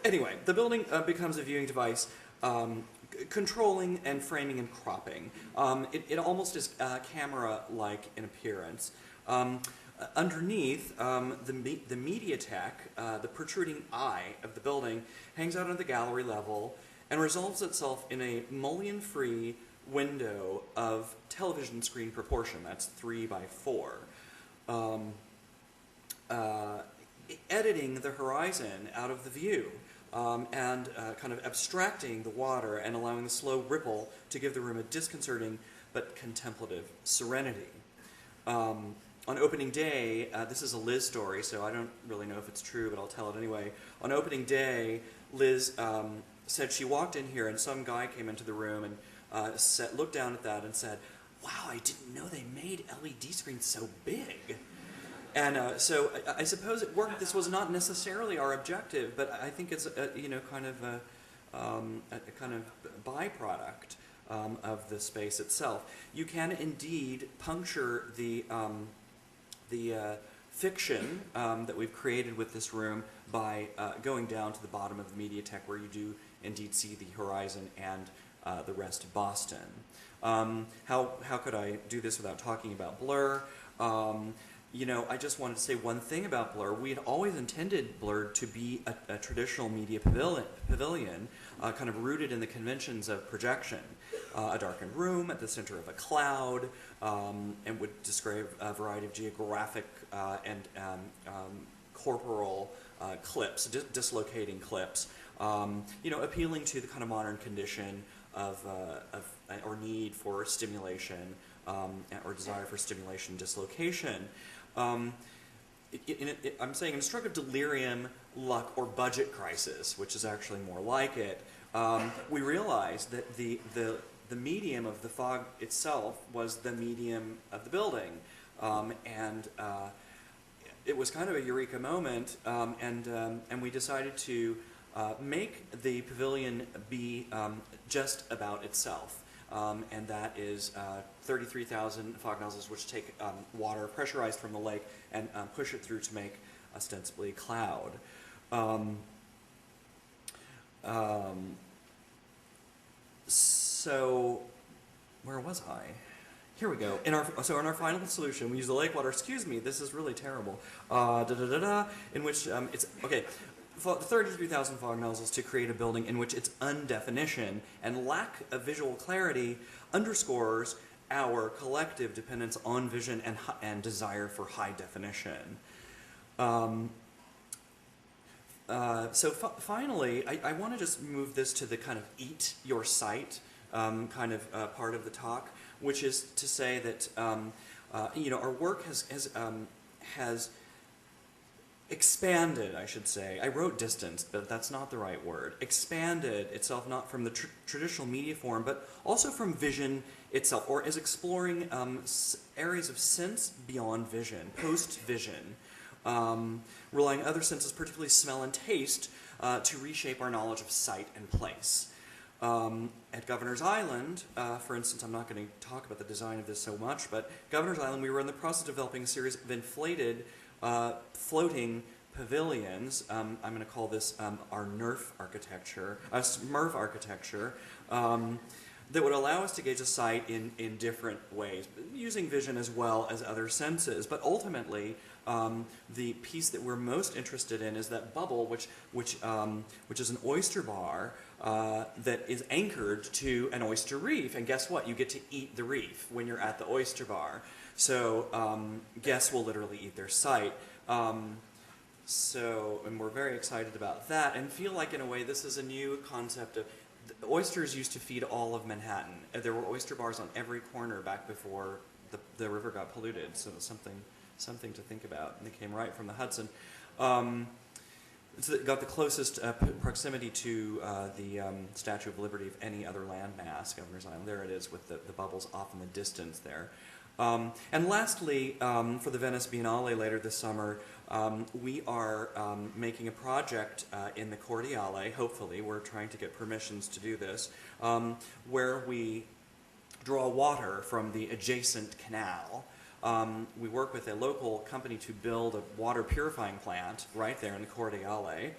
Anyway, the building becomes a viewing device, controlling and framing and cropping. It almost is camera-like in appearance. Underneath, the media tech, the protruding eye of the building, hangs out on the gallery level and resolves itself in a mullion-free window of television screen proportion. That's 3 by 4. Editing the horizon out of the view, and kind of abstracting the water and allowing the slow ripple to give the room a disconcerting but contemplative serenity. On opening day, this is a Liz story, so I don't really know if it's true, but I'll tell it anyway. On opening day, Liz said she walked in here and some guy came into the room and looked down at that and said, "Wow, I didn't know they made LED screens so big." And so I suppose it worked. This was not necessarily our objective, but I think it's kind of a kind of byproduct of the space itself. You can indeed puncture the fiction that we've created with this room by going down to the bottom of the MediaTek, where you do indeed see the horizon and the rest of Boston. How could I do this without talking about Blur? I just wanted to say one thing about Blur. We had always intended Blur to be a traditional media pavilion, kind of rooted in the conventions of projection. A darkened room at the center of a cloud, and would describe a variety of geographic and corporal clips, dislocating clips, appealing to the kind of modern condition of or need for stimulation, or desire for stimulation, dislocation. I'm saying in a stroke of delirium, luck, or budget crisis, which is actually more like it, we realized that the medium of the fog itself was the medium of the building, and it was kind of a eureka moment, and we decided to make the pavilion be just about itself. And that is 33,000 fog nozzles, which take water pressurized from the lake and push it through to make ostensibly cloud. So, where was I? Here we go. In our final solution, we use the lake water. Excuse me, this is really terrible. In which it's okay. 33,000 fog nozzles to create a building in which its undefinition and lack of visual clarity underscores our collective dependence on vision and desire for high definition. Finally, I want to just move this to the kind of eat your site kind of part of the talk, which is to say that our work has expanded, I should say. I wrote distanced, but that's not the right word. Expanded itself not from the traditional media form, but also from vision itself, or is exploring areas of sense beyond vision, post-vision, relying on other senses, particularly smell and taste, to reshape our knowledge of sight and place. At Governor's Island, for instance, I'm not going to talk about the design of this so much, but Governor's Island, we were in the process of developing a series of inflated floating pavilions. I'm going to call this our Smurf architecture, that would allow us to gauge a site in different ways, using vision as well as other senses. But ultimately, the piece that we're most interested in is that bubble, which is an oyster bar that is anchored to an oyster reef. And guess what? You get to eat the reef when you're at the oyster bar. So guests will literally eat their site. And we're very excited about that and feel like, in a way, this is a new concept of oysters used to feed all of Manhattan. There were oyster bars on every corner back before the river got polluted, so it's something to think about. And they came right from the Hudson. It's got the closest proximity to the Statue of Liberty of any other landmass, Governor's Island. There it is with the bubbles off in the distance there. And lastly, for the Venice Biennale later this summer, we are making a project in the Cordiale, hopefully. We're trying to get permissions to do this, where we draw water from the adjacent canal. We work with a local company to build a water purifying plant right there in the Cordiale,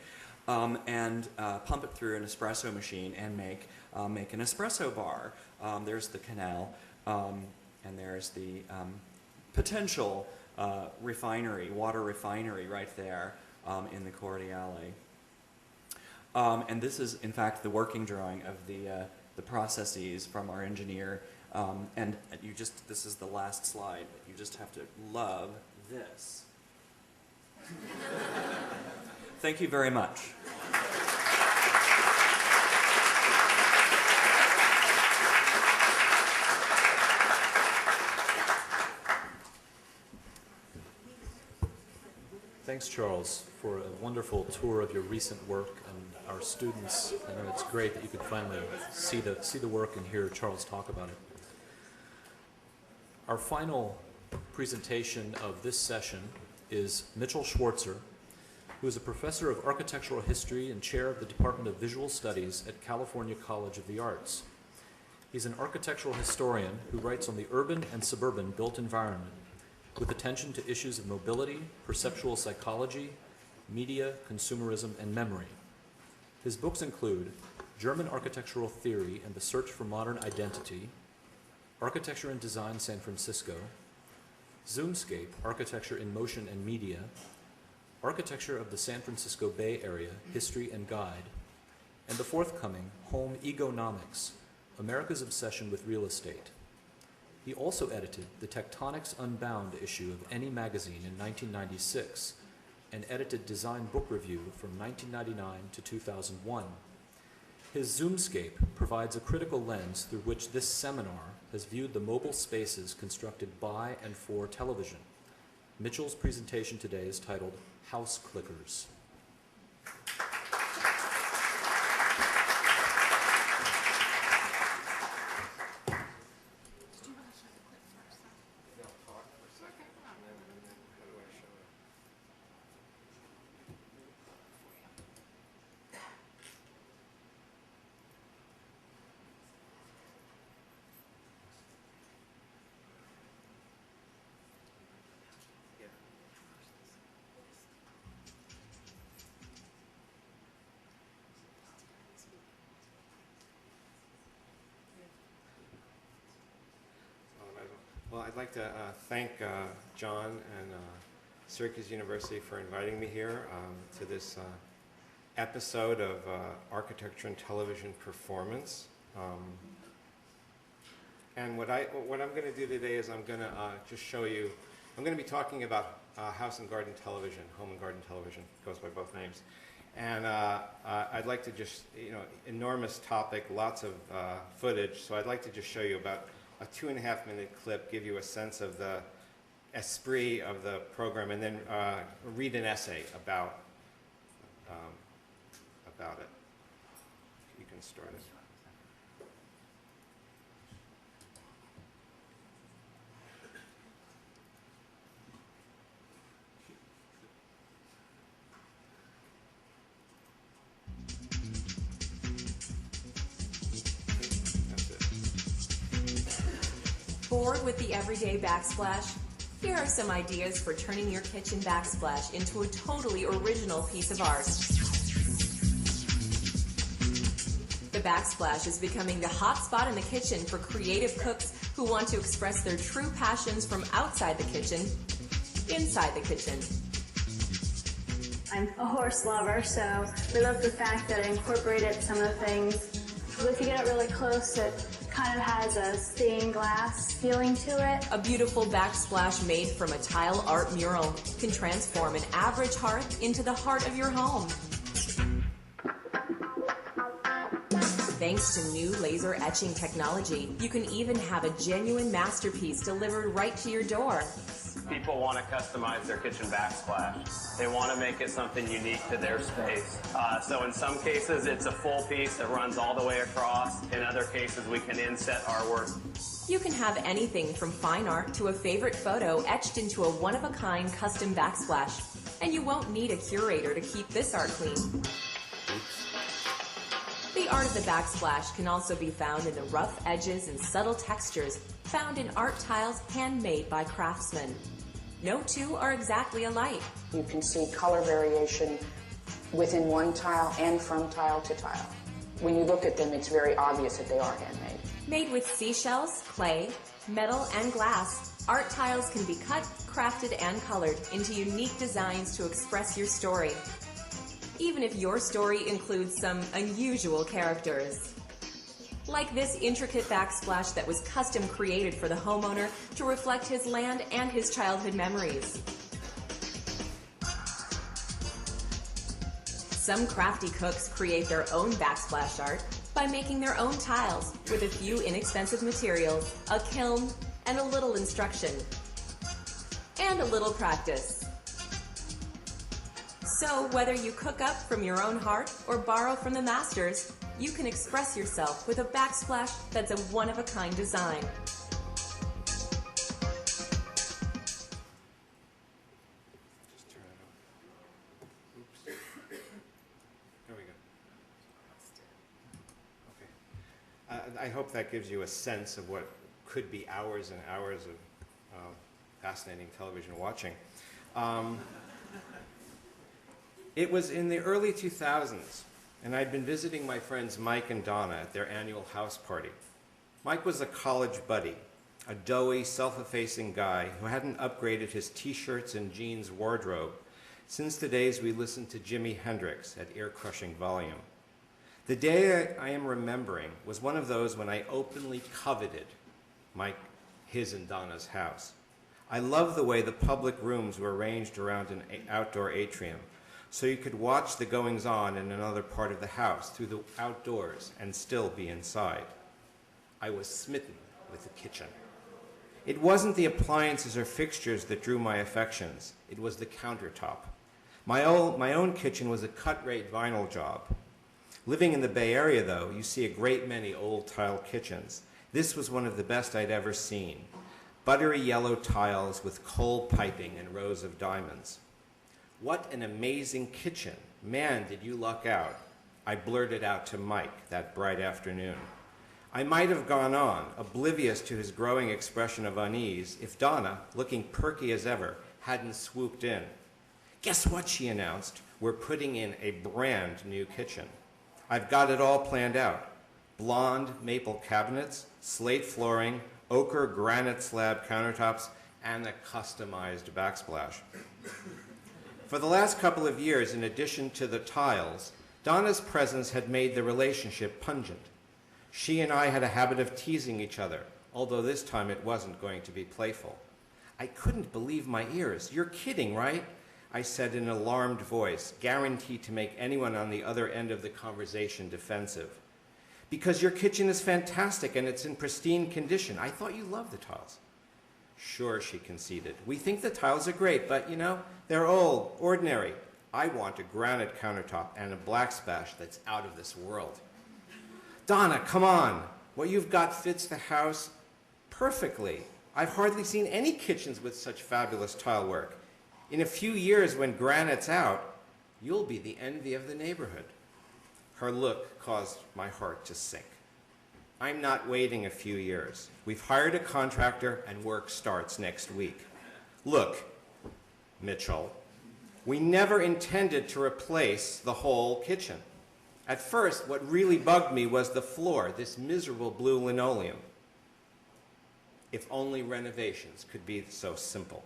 and pump it through an espresso machine and make an espresso bar. There's the canal, and there's the potential refinery, water refinery right there in the Cordiale. And this is, in fact, the working drawing of the processes from our engineer. And this is the last slide, but you just have to love this. Thank you very much. Thanks, Charles, for a wonderful tour of your recent work and our students. I know it's great that you could finally see the work and hear Charles talk about it. Our final presentation of this session is Mitchell Schwartzer, who is a professor of architectural history and chair of the Department of Visual Studies at California College of the Arts. He's an architectural historian who writes on the urban and suburban built environment, with attention to issues of mobility, perceptual psychology, media, consumerism, and memory. His books include German Architectural Theory and the Search for Modern Identity, Architecture and Design San Francisco, Zoomscape, Architecture in Motion and Media, Architecture of the San Francisco Bay Area, History and Guide, and the forthcoming Home Egonomics, America's Obsession with Real Estate. He also edited the Tectonics Unbound issue of Any magazine in 1996 and edited Design Book Review from 1999 to 2001. His Zoomscape provides a critical lens through which this seminar has viewed the mobile spaces constructed by and for television. Mitchell's presentation today is titled House Clickers. Well, I'd like to thank John and Syracuse University for inviting me here to this episode of Architecture and Television Performance. And what I'm going to do today is I'm going to just show you, I'm going to be talking about house and garden television, home and garden television, goes by both names. And I'd like to just, enormous topic, lots of footage, so I'd like to just show you about a 2.5-minute clip, give you a sense of the esprit of the program, and then read an essay about it. You can start it. Bored with the everyday backsplash? Here are some ideas for turning your kitchen backsplash into a totally original piece of art. The backsplash is becoming the hot spot in the kitchen for creative cooks who want to express their true passions from outside the kitchen, inside the kitchen. I I'm a horse lover, so we love the fact that it incorporated some of the things. If you get it really close, it kind of has a stained glass feeling to it. A beautiful backsplash made from a tile art mural can transform an average hearth into the heart of your home. Thanks to new laser etching technology, you can even have a genuine masterpiece delivered right to your door. People want to customize their kitchen backsplash. They want to make it something unique to their space. So in some cases, it's a full piece that runs all the way across. In other cases, we can inset artwork. You can have anything from fine art to a favorite photo etched into a one-of-a-kind custom backsplash. And you won't need a curator to keep this art clean. The art of the backsplash can also be found in the rough edges and subtle textures found in art tiles handmade by craftsmen. No two are exactly alike. You can see color variation within one tile and from tile to tile. When you look at them, it's very obvious that they are handmade. Made with seashells, clay, metal, and glass, art tiles can be cut, crafted, and colored into unique designs to express your story. Even if your story includes some unusual characters. Like this intricate backsplash that was custom created for the homeowner to reflect his land and his childhood memories. Some crafty cooks create their own backsplash art by making their own tiles with a few inexpensive materials, a kiln, and a little instruction. And a little practice. So whether you cook up from your own heart or borrow from the masters, you can express yourself with a backsplash that's a one-of-a-kind design. Just turn it on. Oops. There we go. Okay. I hope that gives you a sense of what could be hours and hours of fascinating television watching. It was in the early 2000s, and I'd been visiting my friends Mike and Donna at their annual house party. Mike was a college buddy, a doughy, self-effacing guy who hadn't upgraded his t-shirts and jeans wardrobe since the days we listened to Jimi Hendrix at ear-crushing volume. The day I am remembering was one of those when I openly coveted his and Donna's house. I loved the way the public rooms were arranged around an outdoor atrium, so you could watch the goings-on in another part of the house through the outdoors and still be inside. I was smitten with the kitchen. It wasn't the appliances or fixtures that drew my affections. It was the countertop. My own kitchen was a cut-rate vinyl job. Living in the Bay Area, though, you see a great many old tile kitchens. This was one of the best I'd ever seen. Buttery yellow tiles with coal piping and rows of diamonds. What an amazing kitchen. Man, did you luck out. I blurted out to Mike that bright afternoon. I might have gone on, oblivious to his growing expression of unease, if Donna, looking perky as ever, hadn't swooped in. Guess what, she announced. We're putting in a brand new kitchen. I've got it all planned out. Blonde maple cabinets, slate flooring, ochre granite slab countertops, and a customized backsplash. For the last couple of years, in addition to the tiles, Donna's presence had made the relationship pungent. She and I had a habit of teasing each other, although this time it wasn't going to be playful. I couldn't believe my ears. You're kidding, right? I said in an alarmed voice, guaranteed to make anyone on the other end of the conversation defensive. Because your kitchen is fantastic and it's in pristine condition. I thought you loved the tiles. Sure, she conceded. We think the tiles are great, but, you know, they're old, ordinary. I want a granite countertop and a backsplash that's out of this world. Donna, come on. What you've got fits the house perfectly. I've hardly seen any kitchens with such fabulous tile work. In a few years, when granite's out, you'll be the envy of the neighborhood. Her look caused my heart to sink. I'm not waiting a few years. We've hired a contractor and work starts next week. Look, Mitchell, we never intended to replace the whole kitchen. At first, what really bugged me was the floor, this miserable blue linoleum. If only renovations could be so simple.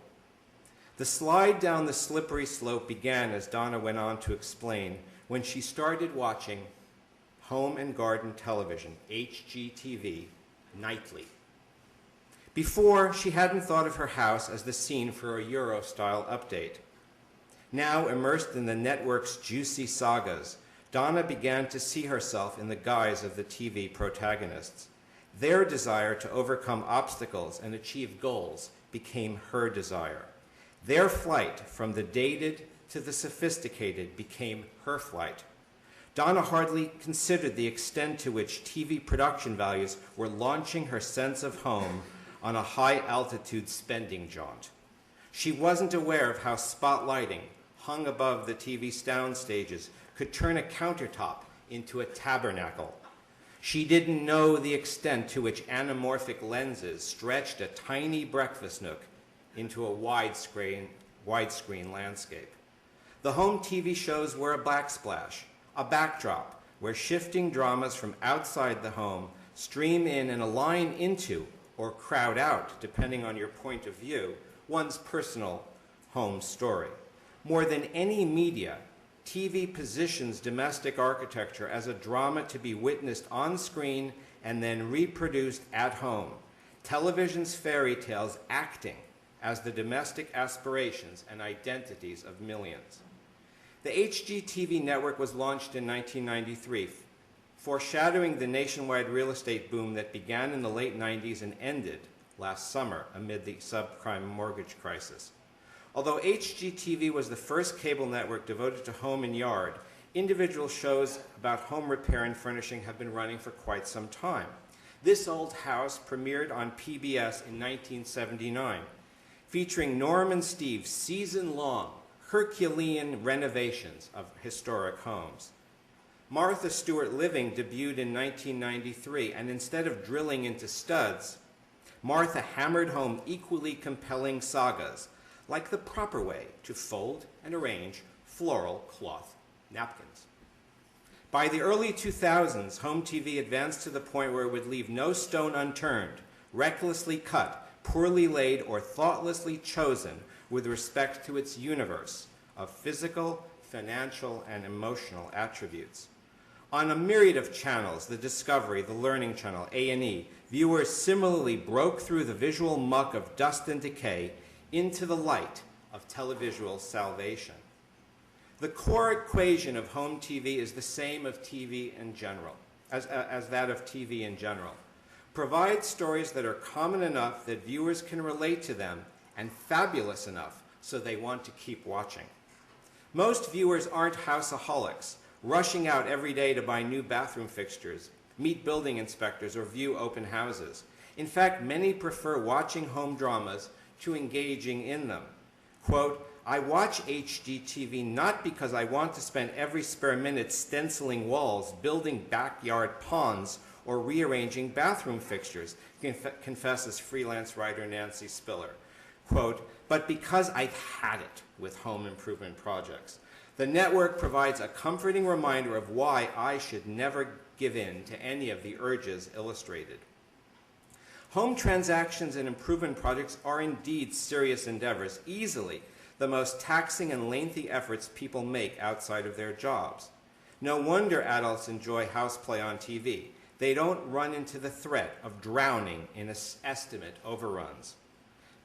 The slide down the slippery slope began, as Donna went on to explain, when she started watching Home and Garden Television, HGTV, nightly. Before, she hadn't thought of her house as the scene for a Euro-style update. Now, immersed in the network's juicy sagas, Donna began to see herself in the guise of the TV protagonists. Their desire to overcome obstacles and achieve goals became her desire. Their flight from the dated to the sophisticated became her flight. Donna hardly considered the extent to which TV production values were launching her sense of home on a high-altitude spending jaunt. She wasn't aware of how spotlighting, hung above the TV sound stages, could turn a countertop into a tabernacle. She didn't know the extent to which anamorphic lenses stretched a tiny breakfast nook into a widescreen landscape. The home TV shows were a backsplash, a backdrop where shifting dramas from outside the home stream in and align into or crowd out, depending on your point of view, one's personal home story. More than any media, TV positions domestic architecture as a drama to be witnessed on screen and then reproduced at home. Television's fairy tales acting as the domestic aspirations and identities of millions. The HGTV network was launched in 1993, foreshadowing the nationwide real estate boom that began in the late 90s and ended last summer amid the subprime mortgage crisis. Although HGTV was the first cable network devoted to home and yard, individual shows about home repair and furnishing have been running for quite some time. This Old House premiered on PBS in 1979, featuring Norm and Steve's season-long Herculean renovations of historic homes. Martha Stewart Living debuted in 1993, and instead of drilling into studs, Martha hammered home equally compelling sagas, like the proper way to fold and arrange floral cloth napkins. By the early 2000s, home TV advanced to the point where it would leave no stone unturned, recklessly cut, poorly laid, or thoughtlessly chosen with respect to its universe of physical, financial, and emotional attributes. On a myriad of channels, the Discovery, the Learning Channel, A&E, viewers similarly broke through the visual muck of dust and decay into the light of televisual salvation. The core equation of home TV is the same of TV in general, as that of TV in general. Provide stories that are common enough that viewers can relate to them and fabulous enough so they want to keep watching. Most viewers aren't houseaholics, rushing out every day to buy new bathroom fixtures, meet building inspectors, or view open houses. In fact, many prefer watching home dramas to engaging in them. Quote, I watch HGTV not because I want to spend every spare minute stenciling walls, building backyard ponds, or rearranging bathroom fixtures, confesses freelance writer Nancy Spiller. Quote, but because I've had it with home improvement projects. The network provides a comforting reminder of why I should never give in to any of the urges illustrated. Home transactions and improvement projects are indeed serious endeavors, easily the most taxing and lengthy efforts people make outside of their jobs. No wonder adults enjoy houseplay on TV. They don't run into the threat of drowning in estimate overruns.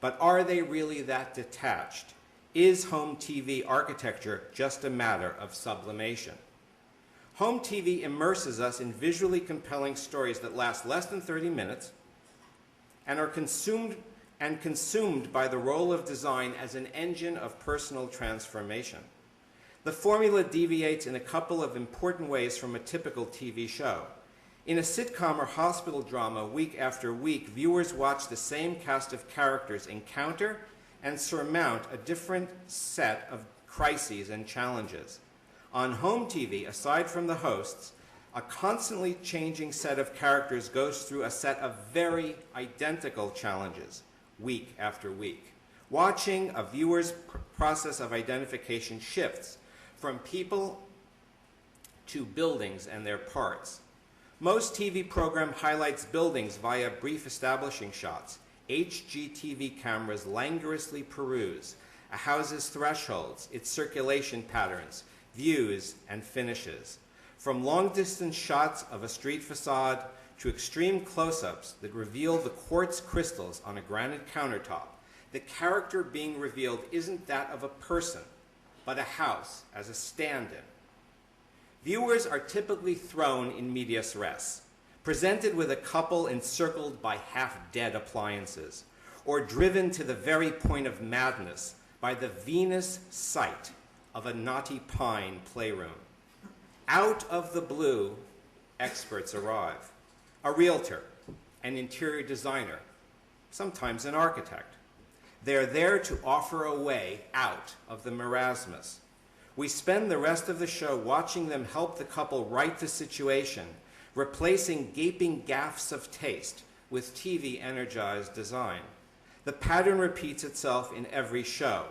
But are they really that detached? Is home TV architecture just a matter of sublimation? Home TV immerses us in visually compelling stories that last less than 30 minutes and are consumed by the role of design as an engine of personal transformation. The formula deviates in a couple of important ways from a typical TV show. In a sitcom or hospital drama, week after week, viewers watch the same cast of characters encounter and surmount a different set of crises and challenges. On home TV, aside from the hosts, a constantly changing set of characters goes through a set of very identical challenges week after week. Watching a viewer's process of identification shifts from people to buildings and their parts. Most TV program highlights buildings via brief establishing shots. HGTV cameras languorously peruse a house's thresholds, its circulation patterns, views, and finishes. From long-distance shots of a street facade to extreme close-ups that reveal the quartz crystals on a granite countertop, the character being revealed isn't that of a person, but a house as a stand-in. Viewers are typically thrown in medias res, presented with a couple encircled by half-dead appliances, or driven to the very point of madness by the Venus sight of a knotty pine playroom. Out of the blue, experts arrive. A realtor, an interior designer, sometimes an architect. They're there to offer a way out of the marasmus. We spend the rest of the show watching them help the couple right the situation, replacing gaping gaffes of taste with TV-energized design. The pattern repeats itself in every show.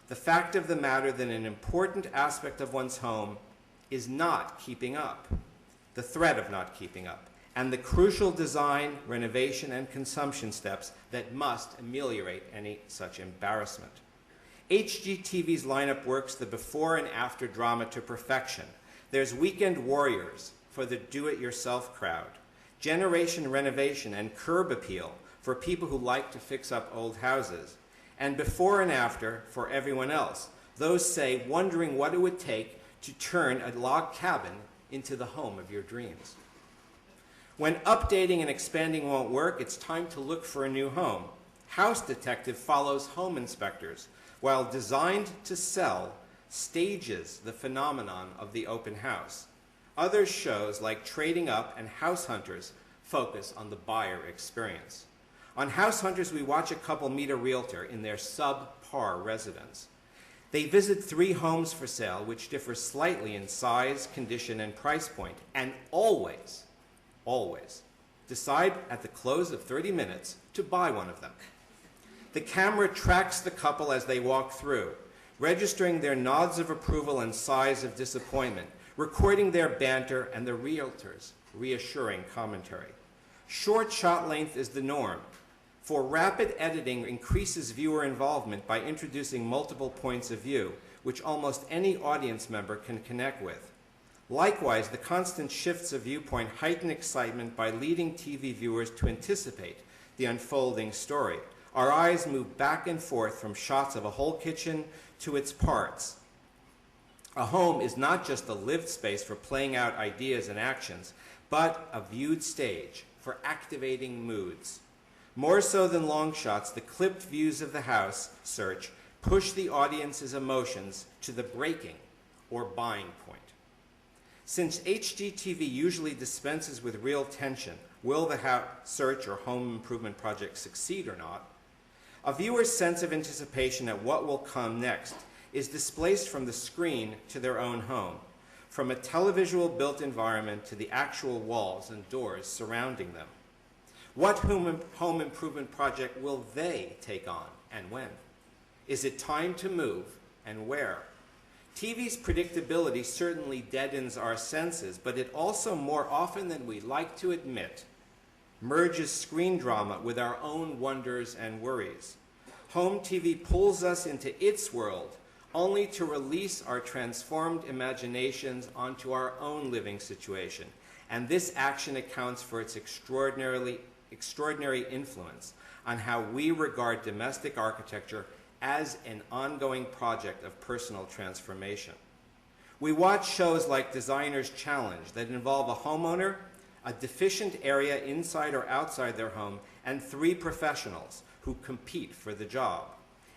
The fact of the matter that an important aspect of one's home is not keeping up, the threat of not keeping up, and the crucial design, renovation, and consumption steps that must ameliorate any such embarrassment. HGTV's lineup works the before and after drama to perfection. There's Weekend Warriors for the do-it-yourself crowd, generation renovation and curb appeal for people who like to fix up old houses, and before and after for everyone else, those, say, wondering what it would take to turn a log cabin into the home of your dreams. When updating and expanding won't work, it's time to look for a new home. House Detective follows home inspectors, while Designed to Sell stages the phenomenon of the open house. Other shows like Trading Up and House Hunters focus on the buyer experience. On House Hunters, we watch a couple meet a realtor in their subpar residence. They visit 3 homes for sale, which differ slightly in size, condition, and price point, and always decide at the close of 30 minutes to buy one of them. The camera tracks the couple as they walk through, registering their nods of approval and sighs of disappointment, recording their banter and the realtor's reassuring commentary. Short shot length is the norm, for rapid editing increases viewer involvement by introducing multiple points of view, which almost any audience member can connect with. Likewise, the constant shifts of viewpoint heighten excitement by leading TV viewers to anticipate the unfolding story. Our eyes move back and forth from shots of a whole kitchen to its parts. A home is not just a lived space for playing out ideas and actions, but a viewed stage for activating moods. More so than long shots, the clipped views of the house search push the audience's emotions to the breaking or buying point. Since HGTV usually dispenses with real tension, will the house search or home improvement project succeed or not, a viewer's sense of anticipation at what will come next is displaced from the screen to their own home, from a televisual built environment to the actual walls and doors surrounding them. What home improvement project will they take on and when? Is it time to move and where? TV's predictability certainly deadens our senses, but it also, more often than we like to admit, merges screen drama with our own wonders and worries. Home TV pulls us into its world, only to release our transformed imaginations onto our own living situation. And this action accounts for its extraordinary influence on how we regard domestic architecture as an ongoing project of personal transformation. We watch shows like Designer's Challenge that involve a homeowner, a deficient area inside or outside their home, and 3 professionals who compete for the job.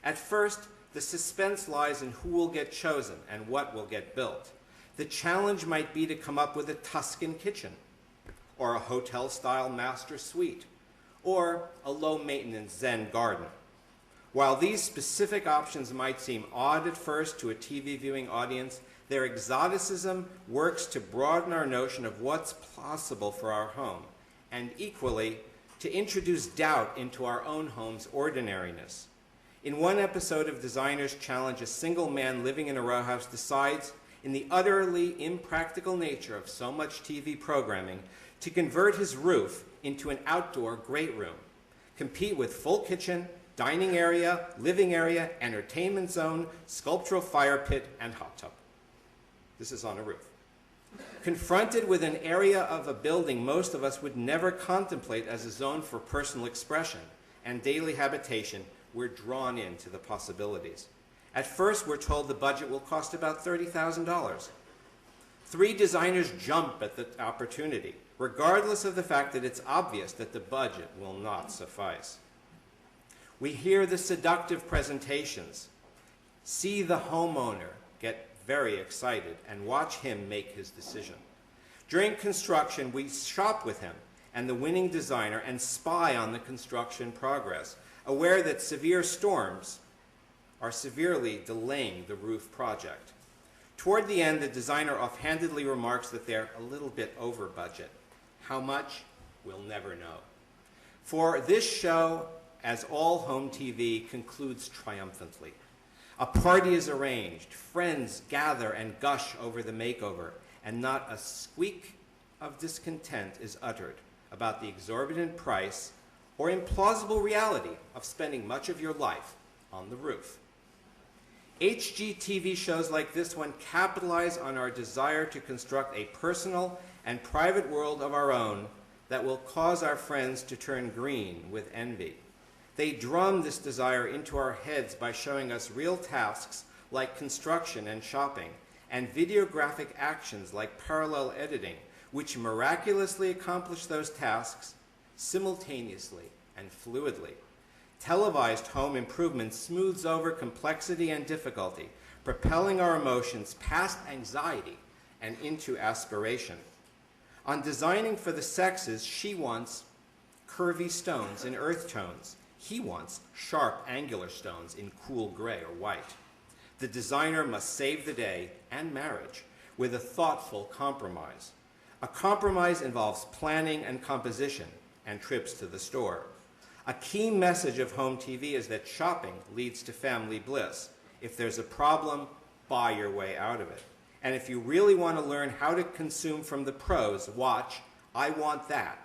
At first, the suspense lies in who will get chosen and what will get built. The challenge might be to come up with a Tuscan kitchen, or a hotel-style master suite, or a low-maintenance Zen garden. While these specific options might seem odd at first to a TV viewing audience, their exoticism works to broaden our notion of what's possible for our home, and equally, to introduce doubt into our own home's ordinariness. In one episode of Designer's Challenge, a single man living in a row house decides, in the utterly impractical nature of so much TV programming, to convert his roof into an outdoor great room, compete with full kitchen, dining area, living area, entertainment zone, sculptural fire pit, and hot tub. This is on a roof. Confronted with an area of a building most of us would never contemplate as a zone for personal expression and daily habitation, we're drawn into the possibilities. At first, we're told the budget will cost about $30,000. 3 designers jump at the opportunity, regardless of the fact that it's obvious that the budget will not suffice. We hear the seductive presentations, see the homeowner get very excited, and watch him make his decision. During construction, we shop with him and the winning designer and spy on the construction progress, aware that severe storms are severely delaying the roof project. Toward the end, the designer offhandedly remarks that they're a little bit over budget. How much? We'll never know. For this show, as all home TV, concludes triumphantly. A party is arranged, friends gather and gush over the makeover, and not a squeak of discontent is uttered about the exorbitant price or implausible reality of spending much of your life on the roof. HGTV shows like this one capitalize on our desire to construct a personal and private world of our own that will cause our friends to turn green with envy. They drum this desire into our heads by showing us real tasks like construction and shopping, and videographic actions like parallel editing, which miraculously accomplish those tasks simultaneously and fluidly. Televised home improvement smooths over complexity and difficulty, propelling our emotions past anxiety and into aspiration. On Designing for the Sexes, she wants curvy stones in earth tones. He wants sharp, angular stones in cool gray or white. The designer must save the day and marriage with a thoughtful compromise. A compromise involves planning and composition and trips to the store. A key message of home TV is that shopping leads to family bliss. If there's a problem, buy your way out of it. And if you really want to learn how to consume from the pros, watch I Want That,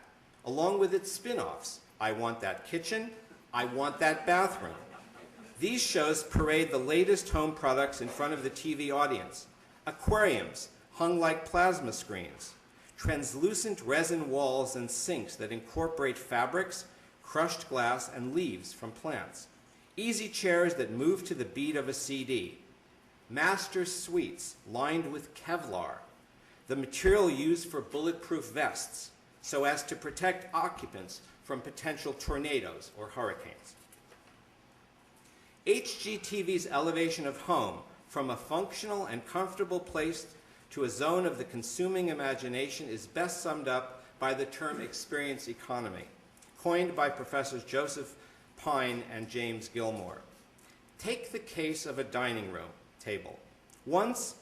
along with its spin-offs, I Want That Kitchen, I Want That Bathroom. These shows parade the latest home products in front of the TV audience. Aquariums hung like plasma screens, translucent resin walls and sinks that incorporate fabrics, crushed glass, and leaves from plants, easy chairs that move to the beat of a CD, master suites lined with Kevlar, the material used for bulletproof vests so as to protect occupants from potential tornadoes or hurricanes. HGTV's elevation of home from a functional and comfortable place to a zone of the consuming imagination is best summed up by the term experience economy, coined by Professors Joseph Pine and James Gilmore. Take the case of a dining room table. Once,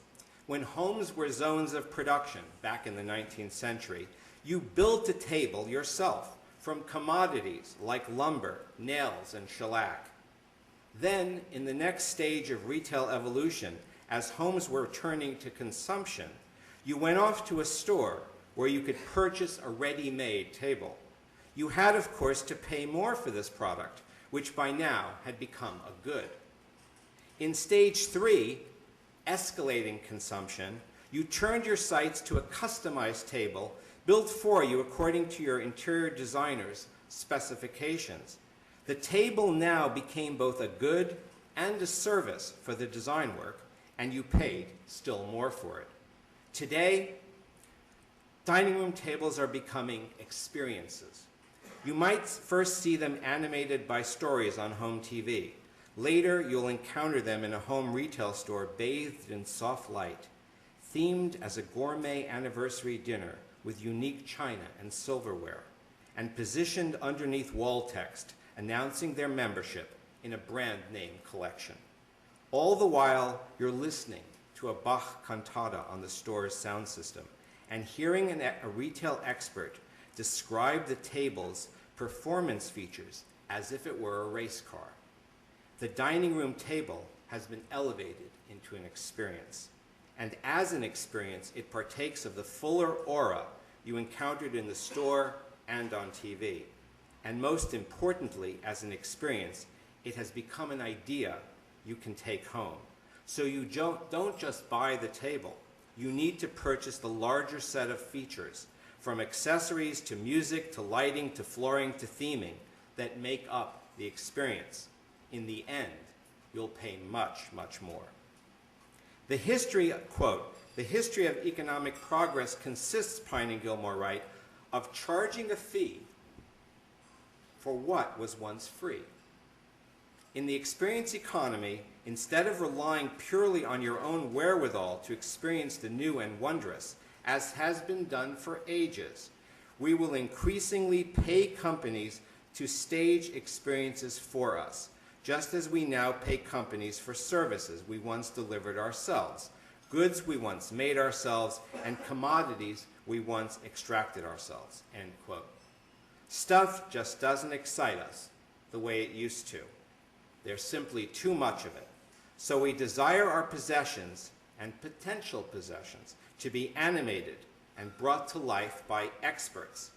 when homes were zones of production back in the 19th century, you built a table yourself from commodities like lumber, nails, and shellac. Then, in the next stage of retail evolution, as homes were turning to consumption, you went off to a store where you could purchase a ready-made table. You had, of course, to pay more for this product, which by now had become a good. In stage 3, escalating consumption, you turned your sights to a customized table built for you according to your interior designer's specifications. The table now became both a good and a service for the design work, and you paid still more for it. Today, dining room tables are becoming experiences. You might first see them animated by stories on home TV. Later, you'll encounter them in a home retail store bathed in soft light, themed as a gourmet anniversary dinner with unique china and silverware, and positioned underneath wall text announcing their membership in a brand name collection. All the while, you're listening to a Bach cantata on the store's sound system and hearing a retail expert describe the table's performance features as if it were a race car. The dining room table has been elevated into an experience. And as an experience, it partakes of the fuller aura you encountered in the store and on TV. And most importantly, as an experience, It has become an idea you can take home. So you don't just buy the table. You need to purchase the larger set of features, from accessories to music to lighting to flooring to theming, that make up the experience. In the end, you'll pay much, much more. The history, quote, the history of economic progress consists, Pine and Gilmore write, of charging a fee for what was once free. In the experience economy, instead of relying purely on your own wherewithal to experience the new and wondrous, as has been done for ages, we will increasingly pay companies to stage experiences for us, just as we now pay companies for services we once delivered ourselves, goods we once made ourselves, and commodities we once extracted ourselves, end quote. Stuff just doesn't excite us the way it used to. There's simply too much of it. So we desire our possessions and potential possessions to be animated and brought to life by experts.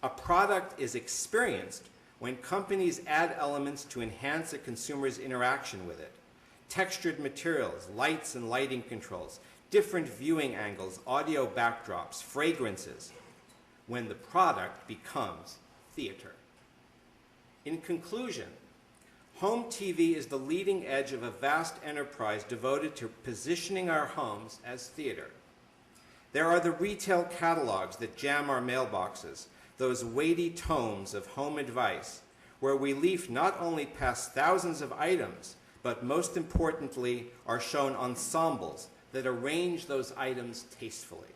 A product is experienced when companies add elements to enhance a consumer's interaction with it. Textured materials, lights and lighting controls, different viewing angles, audio backdrops, fragrances, when the product becomes theater. In conclusion, home TV is the leading edge of a vast enterprise devoted to positioning our homes as theater. There are the retail catalogs that jam our mailboxes, those weighty tomes of home advice, where we leaf not only past thousands of items, but most importantly are shown ensembles that arrange those items tastefully.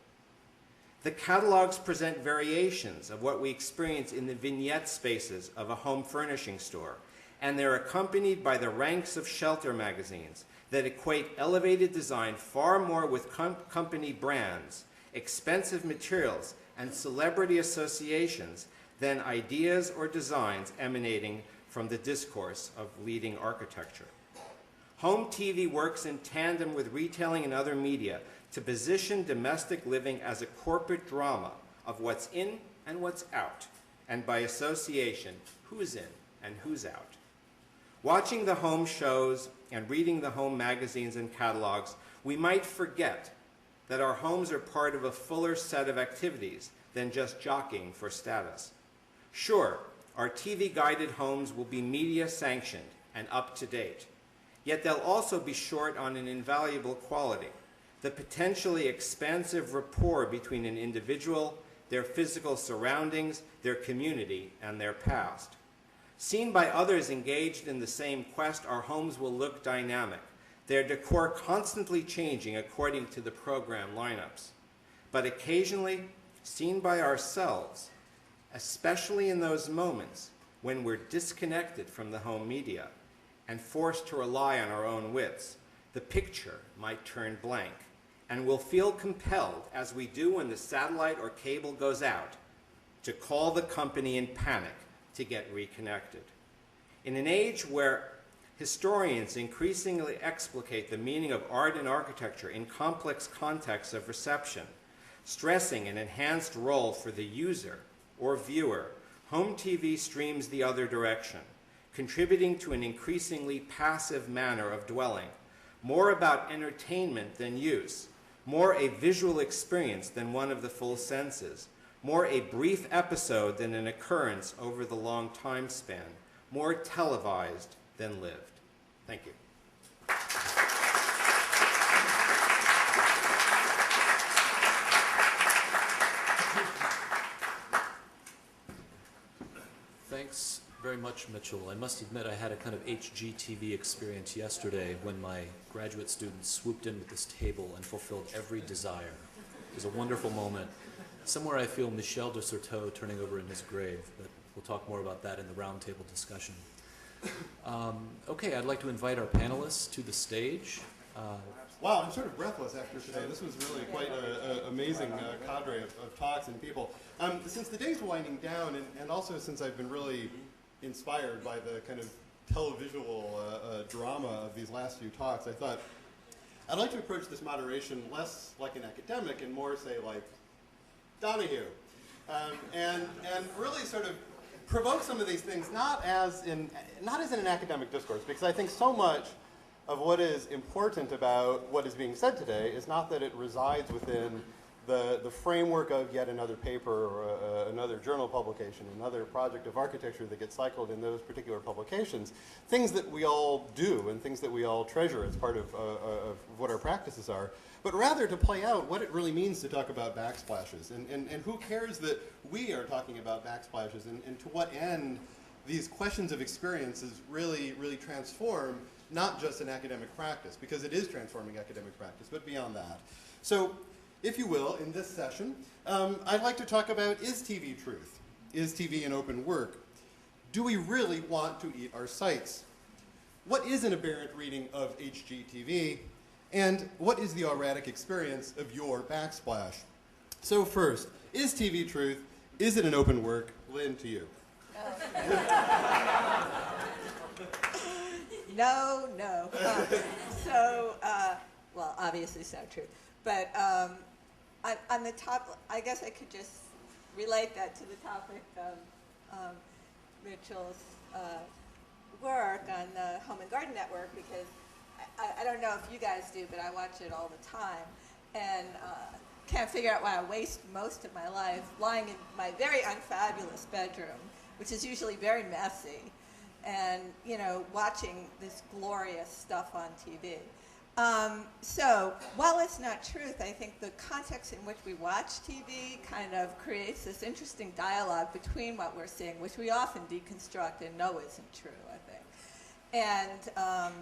The catalogs present variations of what we experience in the vignette spaces of a home furnishing store, and they're accompanied by the ranks of shelter magazines that equate elevated design far more with company brands, expensive materials, and celebrity associations than ideas or designs emanating from the discourse of leading architecture. Home TV works in tandem with retailing and other media to position domestic living as a corporate drama of what's in and what's out, and by association, who's in and who's out. Watching the home shows and reading the home magazines and catalogs, we might forget that our homes are part of a fuller set of activities than just jockeying for status. Sure, our TV-guided homes will be media-sanctioned and up-to-date, yet they'll also be short on an invaluable quality, the potentially expansive rapport between an individual, their physical surroundings, their community, and their past. Seen by others engaged in the same quest, our homes will look dynamic, their decor constantly changing according to the program lineups. But occasionally, seen by ourselves, especially in those moments when we're disconnected from the home media and forced to rely on our own wits, the picture might turn blank, and we'll feel compelled, as we do when the satellite or cable goes out, to call the company in panic to get reconnected. In an age where historians increasingly explicate the meaning of art and architecture in complex contexts of reception, stressing an enhanced role for the user or viewer, home TV streams the other direction, contributing to an increasingly passive manner of dwelling, more about entertainment than use, more a visual experience than one of the full senses, more a brief episode than an occurrence over the long time span, more televised than lived. Thank you. Thanks very much, Mitchell. I must admit I had a kind of HGTV experience yesterday when my graduate students swooped in with this table and fulfilled every desire. It was a wonderful moment. Somewhere I feel Michel de Certeau turning over in his grave, but we'll talk more about that in the roundtable discussion. Okay, I'd like to invite our panelists to the stage. Wow, I'm sort of breathless after today. This was really quite an amazing cadre of talks and people. Since the day's winding down, and also since I've been really inspired by the kind of televisual drama of these last few talks, I thought I'd like to approach this moderation less like an academic and more, say, like Donahue. And really sort of provoke some of these things not as in an academic discourse, because I think so much of what is important about what is being said today is not that it resides within the framework of yet another paper or another journal publication, another project of architecture that gets cycled in those particular publications, things that we all do and things that we all treasure as part of what our practices are, but rather to play out what it really means to talk about backsplashes, and who cares that we are talking about backsplashes, and to what end these questions of experiences really transform not just an academic practice, because it is transforming academic practice, but beyond that. So, if you will, in this session, I'd like to talk about, is TV truth? Is TV an open work? Do we really want to eat our sites? What is an aberrant reading of HGTV? And what is the erratic experience of your backsplash? So first, is TV truth? Is it an open work? Lynn, to you. No. Well, obviously it's not true. But on the top, I guess I could just relate that to the topic of Mitchell's work on the Home and Garden Network, because I don't know if you guys do, but I watch it all the time, and can't figure out why I waste most of my life lying in my very unfabulous bedroom, which is usually very messy, and, watching this glorious stuff on TV. So while it's not truth, I think the context in which we watch TV kind of creates this interesting dialogue between what we're seeing, which we often deconstruct and know isn't true, I think, and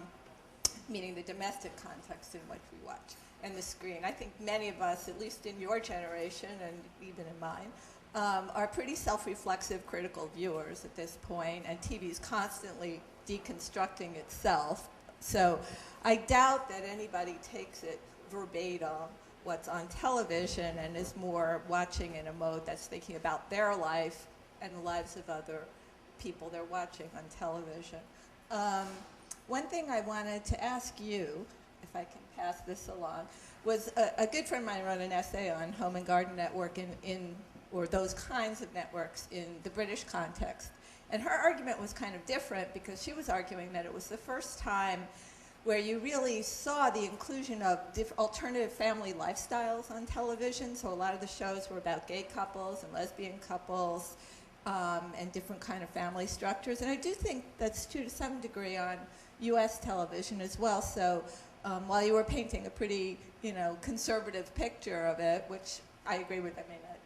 meaning the domestic context in which we watch, and the screen. I think many of us, at least in your generation and even in mine, are pretty self-reflexive, critical viewers at this point, and TV is constantly deconstructing itself. So I doubt that anybody takes it verbatim, what's on television, and is more watching in a mode that's thinking about their life and the lives of other people they're watching on television. One thing I wanted to ask you, if I can pass this along, was a good friend of mine wrote an essay on Home and Garden Network or those kinds of networks in the British context. And her argument was kind of different, because she was arguing that it was the first time where you really saw the inclusion of alternative family lifestyles on television. So a lot of the shows were about gay couples and lesbian couples and different kind of family structures. And I do think that's true to some degree on U.S. television as well. So while you were painting a pretty, conservative picture of it, which I agree with,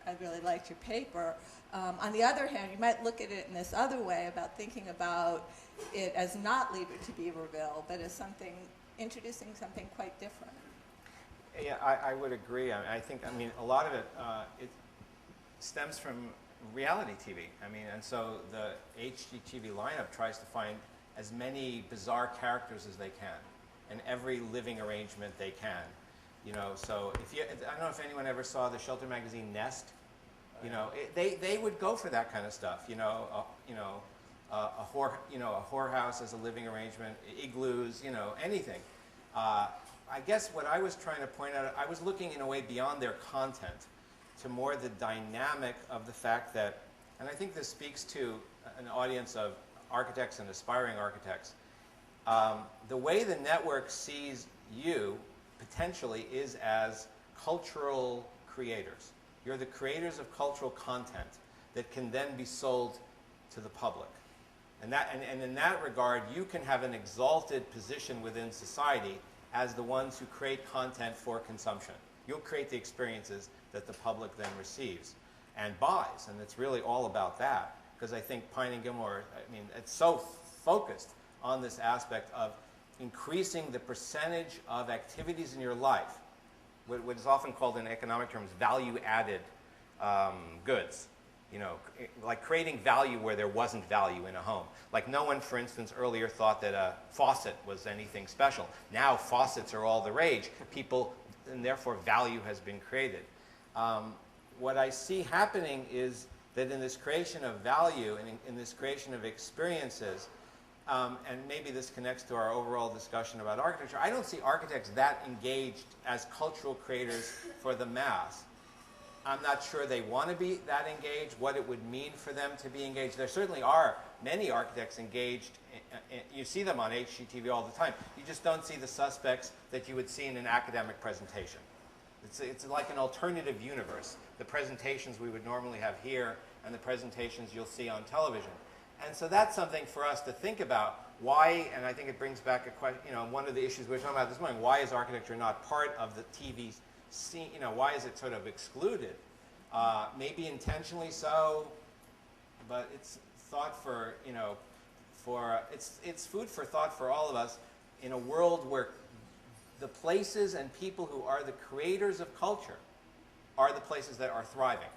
I really liked your paper. On the other hand, you might look at it in this other way about thinking about it as not Leave It to Beaverville, but as introducing something quite different. Yeah, I would agree. I think a lot of it stems from reality TV. And so the HGTV lineup tries to find as many bizarre characters as they can, and every living arrangement they can. So I don't know if anyone ever saw the shelter magazine Nest. They would go for that kind of stuff. A whorehouse as a living arrangement, igloos, anything. I guess what I was trying to point out, I was looking in a way beyond their content to more the dynamic of the fact that, and I think this speaks to an audience of architects and aspiring architects, the way the network sees you potentially is as cultural creators. You're the creators of cultural content that can then be sold to the public. And in that regard, you can have an exalted position within society as the ones who create content for consumption. You'll create the experiences that the public then receives and buys, and it's really all about that. Because I think Pine and Gilmore, it's so focused on this aspect of increasing the percentage of activities in your life, what is often called in economic terms value-added goods. Like creating value where there wasn't value in a home. Like no one, for instance, earlier thought that a faucet was anything special. Now faucets are all the rage. People, and therefore value has been created. What I see happening is that in this creation of value and in this creation of experiences, and maybe this connects to our overall discussion about architecture, I don't see architects that engaged as cultural creators for the mass. I'm not sure they want to be that engaged, what it would mean for them to be engaged. There certainly are many architects engaged. You see them on HGTV all the time. You just don't see the suspects that you would see in an academic presentation. It's like an alternative universe. The presentations we would normally have here and the presentations you'll see on television. And so that's something for us to think about. Why, and I think it brings back a question, one of the issues we were talking about this morning, why is architecture not part of the TV scene? Why is it sort of excluded? Maybe intentionally so, but it's thought for, it's food for thought for all of us in a world where the places and people who are the creators of culture are the places that are thriving.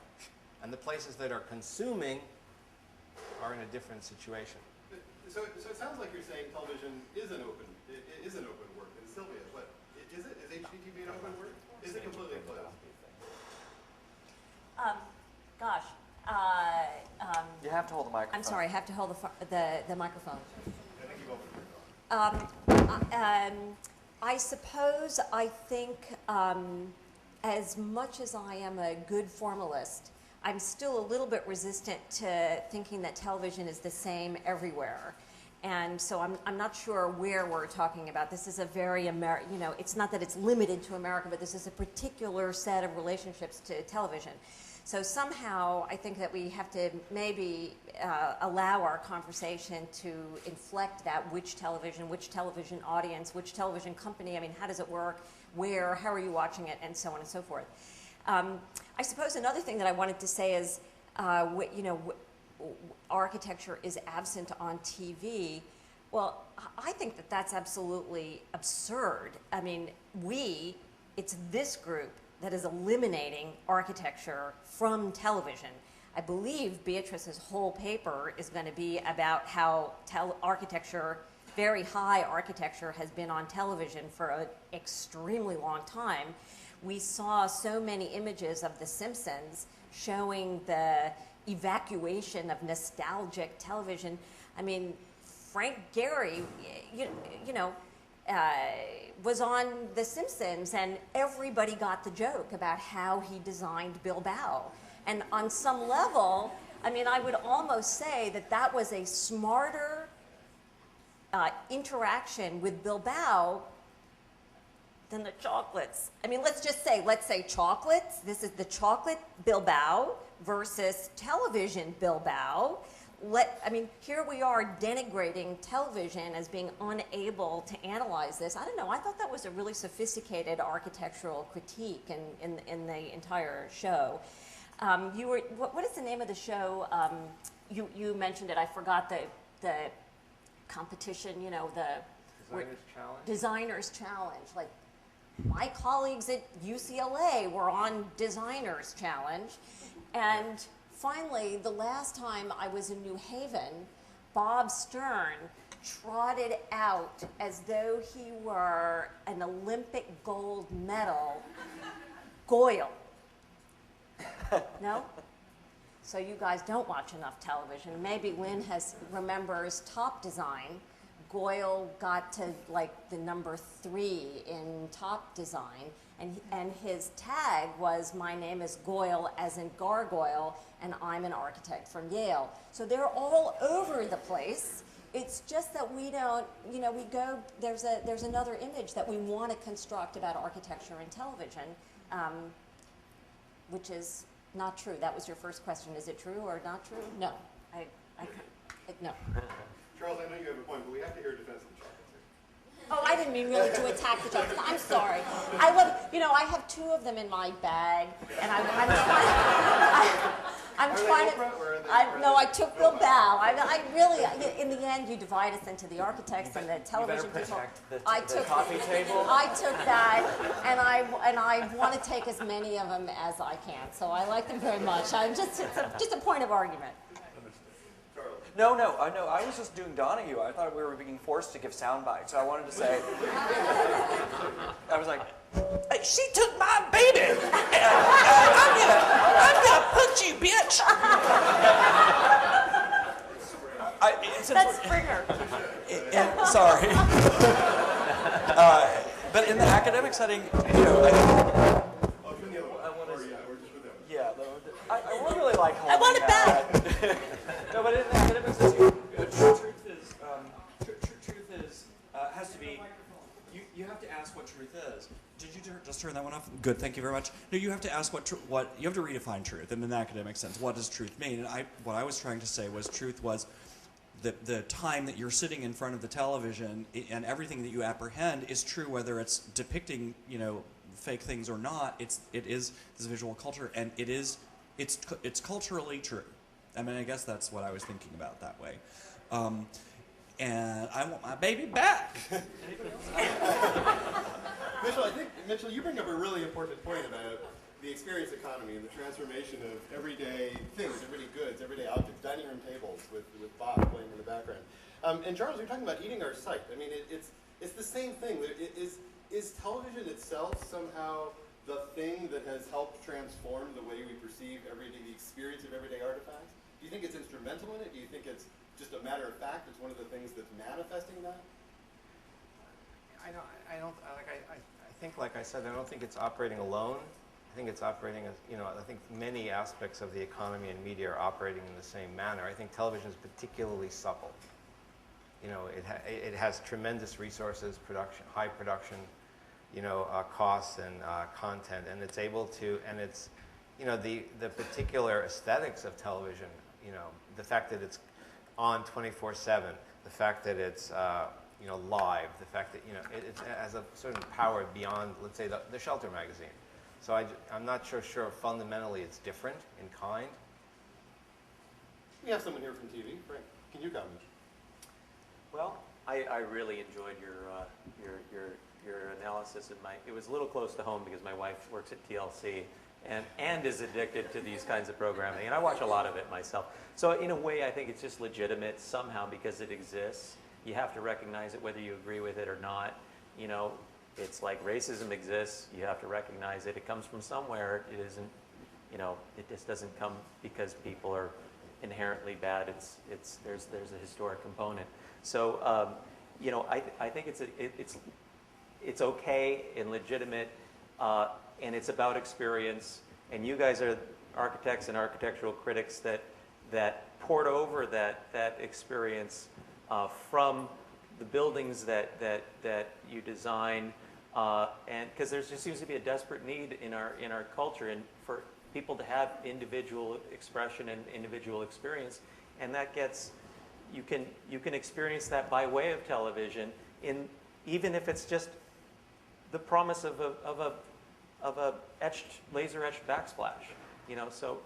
And the places that are consuming are in a different situation. So it sounds like you're saying television is an open work, and Sylvia, but is it? Is HGTV an open work? Is it completely closed? You have to hold the microphone. I'm sorry, I have to hold the microphone. I think you both I think as much as I am a good formalist, I'm still a little bit resistant to thinking that television is the same everywhere. And so I'm not sure where we're talking about. This is a very it's not that it's limited to America, but this is a particular set of relationships to television. So somehow I think that we have to maybe allow our conversation to inflect that which television audience, which television company, how does it work, where, how are you watching it, and so on and so forth. I suppose another thing that I wanted to say is, architecture is absent on TV. Well, I think that that's absolutely absurd. It's this group that is eliminating architecture from television. I believe Beatrice's whole paper is going to be about how architecture, very high architecture, has been on television for an extremely long time. We saw so many images of The Simpsons showing the evacuation of nostalgic television. Frank Gehry, was on The Simpsons, and everybody got the joke about how he designed Bilbao. And on some level, I would almost say that was a smarter interaction with Bilbao than the chocolates. Let's say chocolates. This is the chocolate Bilbao versus television Bilbao. Here we are denigrating television as being unable to analyze this. I don't know, I thought that was a really sophisticated architectural critique in the entire show. What is the name of the show? You mentioned it, I forgot the competition, the Designers Challenge. Like, my colleagues at UCLA were on Designers Challenge, and finally, the last time I was in New Haven, Bob Stern trotted out as though he were an Olympic gold medal Goyle. No? So you guys don't watch enough television. Maybe Lynn remembers Top Design. Goyle got to the number 3 in Top Design, and his tag was, "My name is Goyle," as in gargoyle, and I'm an architect from Yale. So they're all over the place. It's just that we don't, there's another image that we want to construct about architecture and television, which is not true. That was your first question. Is it true or not true? No. No. Charles, I know you have a point, but we have to hear defense of the chocolates here. Oh, I didn't mean really to attack the chocolates. I'm sorry. I have 2 of them in my bag, and I'm trying to. No, I took Bilbao. I really, in the end, you divide us into the architects and the television people. The coffee table. I took that, and I want to take as many of them as I can. So I like them very much. It's just a point of argument. No, I was just doing Donahue. I thought we were being forced to give sound bites. So I wanted to say, I was like, "Hey, she took my baby. I'm gonna punch you, bitch." That's Springer. Sorry. But in the academic setting, I think. Oh, give me the other one. Yeah, we're just with them. Yeah. I would really like holding I want it back. No, but in the academic sense, truth is has to be. You have to ask what truth is. Did you just turn that one off? Good, thank you very much. No, you have to ask what you have to redefine truth in an academic sense. What does truth mean? And what I was trying to say was truth was the time that you're sitting in front of the television and everything that you apprehend is true, whether it's depicting fake things or not. It is this visual culture, and it's culturally true. I mean, I guess that's what I was thinking about that way. And I want my baby back. Mitchell, you bring up a really important point about the experience economy and the transformation of everyday things, everyday goods, everyday objects, dining room tables with Bach playing in the background. And Charles, you're talking about eating our sight. I mean, it's the same thing. Is television itself somehow the thing that has helped transform the way we perceive the experience of everyday artifacts? Do you think it's instrumental in it? Do you think it's just a matter of fact? It's one of the things that's manifesting that? I think, like I said, I don't think it's operating alone. I think it's operating as, I think many aspects of the economy and media are operating in the same manner. I think television is particularly supple. It has tremendous resources, high production, costs and content, and it's able to, and it's, the particular aesthetics of television, the fact that it's on 24/7, the fact that it's live, the fact that it has a certain power beyond, let's say, the Shelter magazine. So I'm not sure fundamentally it's different in kind. We have someone here from TV. Frank, can you comment? Well, I really enjoyed your analysis, and it was a little close to home because my wife works at TLC and is addicted to these kinds of programming, and I watch a lot of it myself. So in a way, I think it's just legitimate somehow because it exists. You have to recognize it whether you agree with it or not. It's like racism exists. You have to recognize it. It comes from somewhere. It isn't, it just doesn't come because people are inherently bad. There's a historic component. So, I think it's okay and legitimate, and it's about experience. And you guys are architects and architectural critics that poured over that experience from the buildings that you design, and because there just seems to be a desperate need in our culture and for people to have individual expression and individual experience, and that gets you can experience that by way of television, even if it's just the promise of a laser etched backsplash, So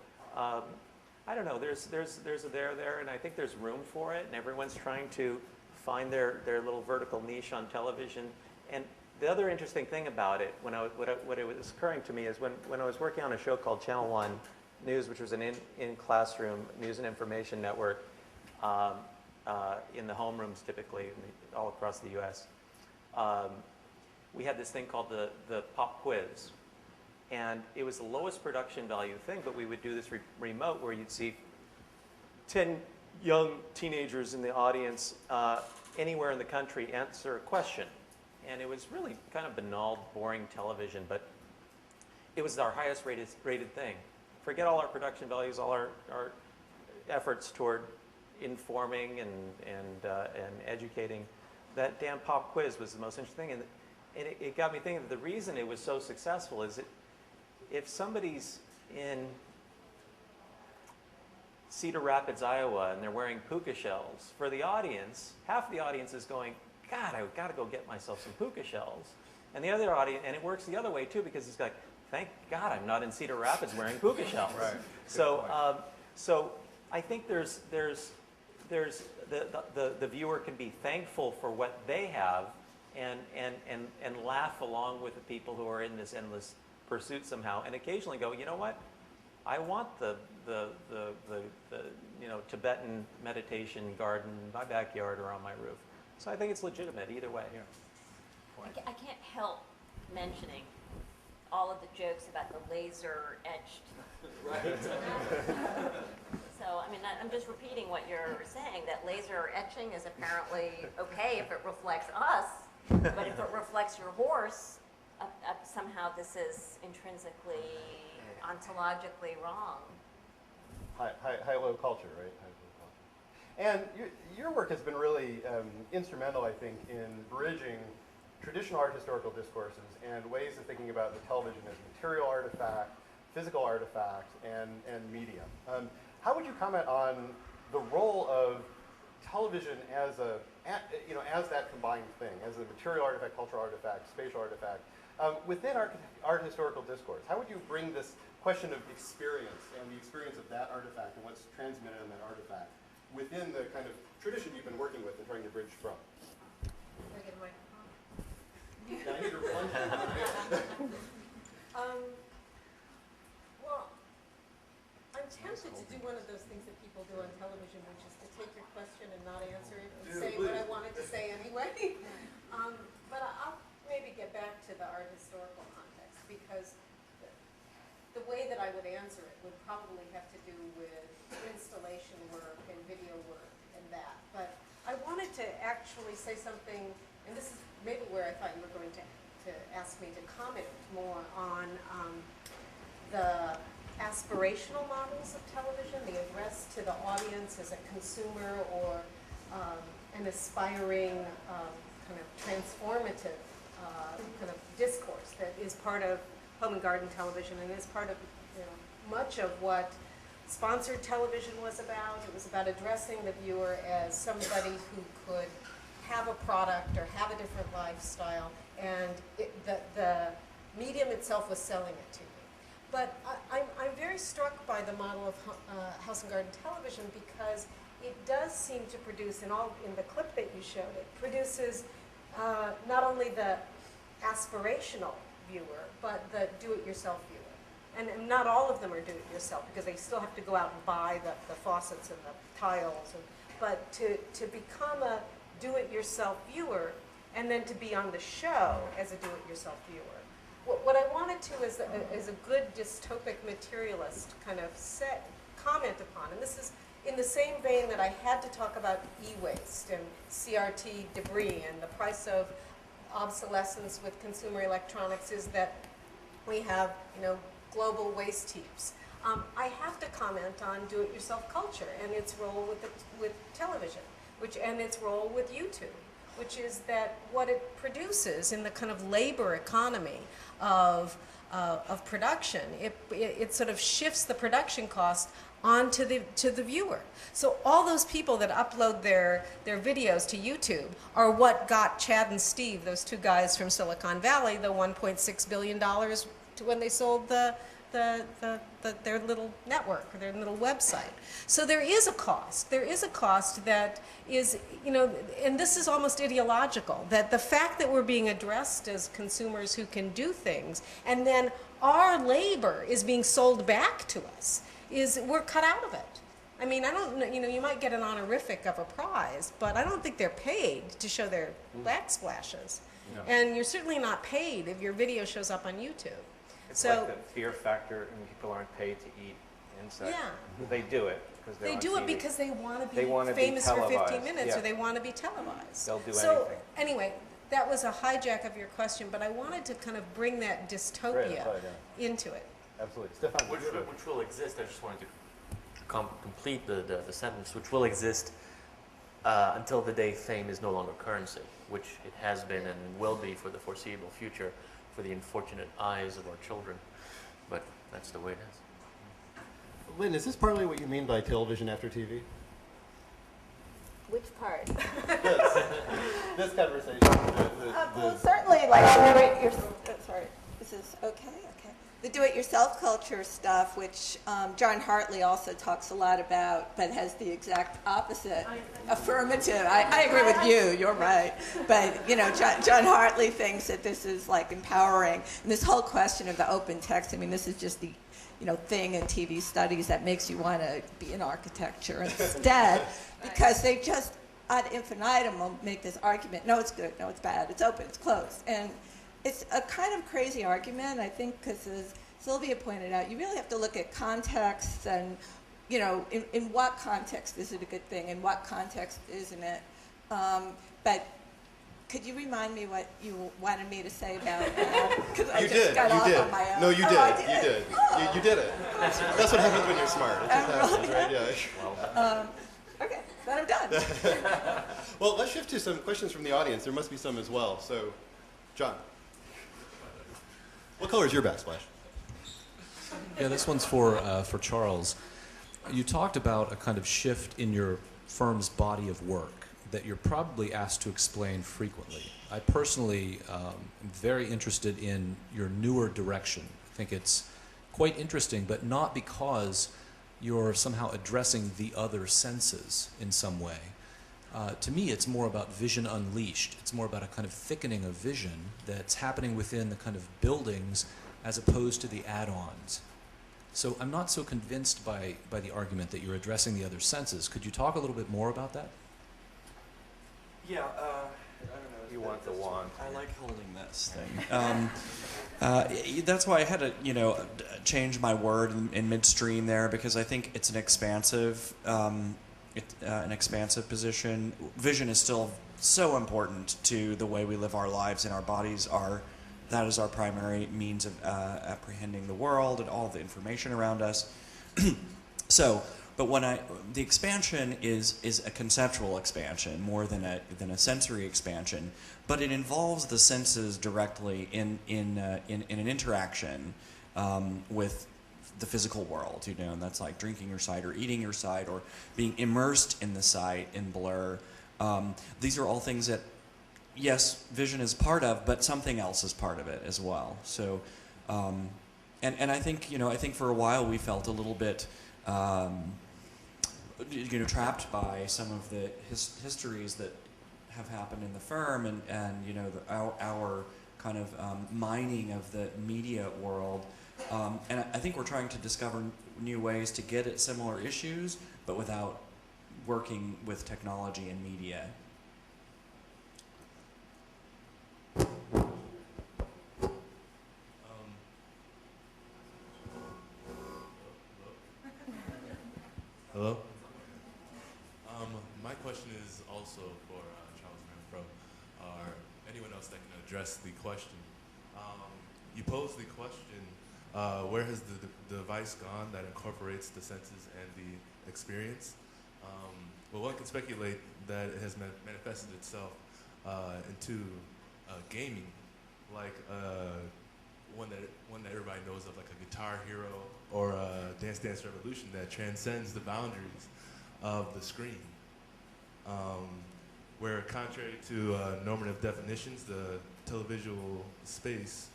I don't know. There's a there, and I think there's room for it, and everyone's trying to find their little vertical niche on television. And the other interesting thing about it, what it was occurring to me is when I was working on a show called Channel 1 News, which was an in-classroom news and information network in the homerooms typically all across the U.S. We had this thing called the pop quiz. And it was the lowest production value thing, but we would do this remote where you'd see 10 young teenagers in the audience anywhere in the country answer a question. And it was really kind of banal, boring television, but it was our highest rated thing. Forget all our production values, all our efforts toward informing and educating. That damn pop quiz was the most interesting thing. And it got me thinking that the reason it was so successful is that if somebody's in Cedar Rapids, Iowa, and they're wearing puka shells, for the audience, half the audience is going, God, I've got to go get myself some puka shells. And the other audience, and it works the other way too, because it's like, thank God I'm not in Cedar Rapids wearing puka shells. Right. So I think there's the viewer can be thankful for what they have and laugh along with the people who are in this endless pursuit somehow, and occasionally go, you know what? I want the Tibetan meditation garden in my backyard or on my roof. So I think it's legitimate either way. Yeah. I can't help mentioning all of the jokes about the laser etched. Right. So I mean, I'm just repeating what you're saying. That laser etching is apparently okay if it reflects us, but if it reflects your horse, somehow this is intrinsically, ontologically wrong. high-low culture, right? High-low culture. And your work has been really instrumental, I think, in bridging traditional art historical discourses and ways of thinking about the television as material artifact, physical artifact, and medium. How would you comment on the role of television as as that combined thing, as a material artifact, cultural artifact, spatial artifact, within art historical discourse? How would you bring this question of experience and the experience of that artifact and what's transmitted in that artifact within the kind of tradition you've been working with and trying to bridge from? Can I get a microphone? Yeah, I need your plunge. Well, I'm tempted to do one of those things that people do on television, which is to take your question and not answer it and say what I wanted to say anyway. But I'll maybe get back to the art historical context, because the way that I would answer it would probably have to do with installation work and video work and that. But I wanted to actually say something, and this is maybe where I thought you were going to ask me to comment more on the aspirational models of television, the address to the audience as a consumer or an aspiring kind of transformative kind of discourse that is part of home and garden television and is part of much of what sponsored television was about. It was about addressing the viewer as somebody who could have a product or have a different lifestyle, and the medium itself was selling it to you. But I'm very struck by the model of house and garden television, because it does seem to produce, in the clip that you showed, it produces not only the aspirational viewer, but the do-it-yourself viewer. And not all of them are do-it-yourself, because they still have to go out and buy the faucets and the tiles. But to become a do-it-yourself viewer, and then to be on the show as a do-it-yourself viewer. What I wanted to, as a good dystopic materialist, kind of comment upon, and this is in the same vein that I had to talk about e-waste and CRT debris and the price of obsolescence with consumer electronics, is that we have, global waste heaps. I have to comment on do-it-yourself culture and its role with television, and its role with YouTube, which is that what it produces in the kind of labor economy of production, it sort of shifts the production cost onto the viewer. So all those people that upload their videos to YouTube are what got Chad and Steve, those two guys from Silicon Valley, the $1.6 billion when they sold their little network or their little website. So there is a cost. There is a cost that is, and this is almost ideological, that the fact that we're being addressed as consumers who can do things, and then our labor is being sold back to us, we're cut out of it. I mean, I don't, you might get an honorific of a prize, but I don't think they're paid to show their backsplashes. No. And you're certainly not paid if your video shows up on YouTube. It's like the fear factor, and people aren't paid to eat insects. Yeah. They do it because they want to be famous for 15 minutes, or they want to be televised. They'll do anything. So anyway, that was a hijack of your question, but I wanted to kind of bring that dystopia into it. Absolutely. Stefan, which will exist, I just wanted to complete the sentence, which will exist until the day fame is no longer currency, which it has been and will be for the foreseeable future for the unfortunate eyes of our children. But that's the way it is. Lynn, is this partly what you mean by television after TV? Which part? This conversation. Well, certainly, like, sorry, this is okay. The do-it-yourself culture stuff, which John Hartley also talks a lot about, but has the exact opposite. Affirmative. I agree with you. You're right. But John Hartley thinks that this is like empowering. And this whole question of the open text. I mean, this is just the thing in TV studies that makes you want to be in architecture instead, because they just ad infinitum will make this argument. No, it's good. No, it's bad. It's open. It's closed. And it's a kind of crazy argument, I think, because as Sylvia pointed out, you really have to look at context and, in what context is it a good thing, in what context isn't it. But Could you remind me what you wanted me to say about because I You just did. got You off did. on my own. No, you Oh, did. I did. You did. You did it. That's what happens when you're smart. It just happens, right? Yeah. Okay, then I'm done. Well, let's shift to some questions from the audience. There must be some as well. So, John, what color is your backsplash? Yeah, this one's for Charles. You talked about a kind of shift in your firm's body of work that you're probably asked to explain frequently. I personally am very interested in your newer direction. I think it's quite interesting, but not because you're somehow addressing the other senses in some way. To me, it's more about vision unleashed. It's more about a kind of thickening of vision that's happening within the kind of buildings as opposed to the add-ons. So I'm not so convinced by the argument that you're addressing the other senses. Could you talk a little bit more about that? Yeah, I don't know. You want the wand. I like holding this thing. That's why I had to, change my word in midstream there, because I think it's an expansive position. Vision is still so important to the way we live our lives, and our bodies are. That is our primary means of apprehending the world and all the information around us. But the expansion is a conceptual expansion more than a sensory expansion, but it involves the senses directly in an interaction with the physical world, and that's like drinking your sight or eating your sight or being immersed in the sight in blur. These are all things that, yes, vision is part of, but something else is part of it as well. So, and I think I think for a while we felt a little bit trapped by some of the histories that have happened in the firm, and our kind of mining of the media world. And I think we're trying to discover new ways to get at similar issues, but without working with technology and media. Hello? My question is also for Charles Renfro, or anyone else that can address the question. You posed the question, where has the device gone that incorporates the senses and the experience? Well, one can speculate that it has manifested itself into gaming, like one that everybody knows of, like a Guitar Hero or a Dance Dance Revolution that transcends the boundaries of the screen. Where contrary to normative definitions, the televisual space,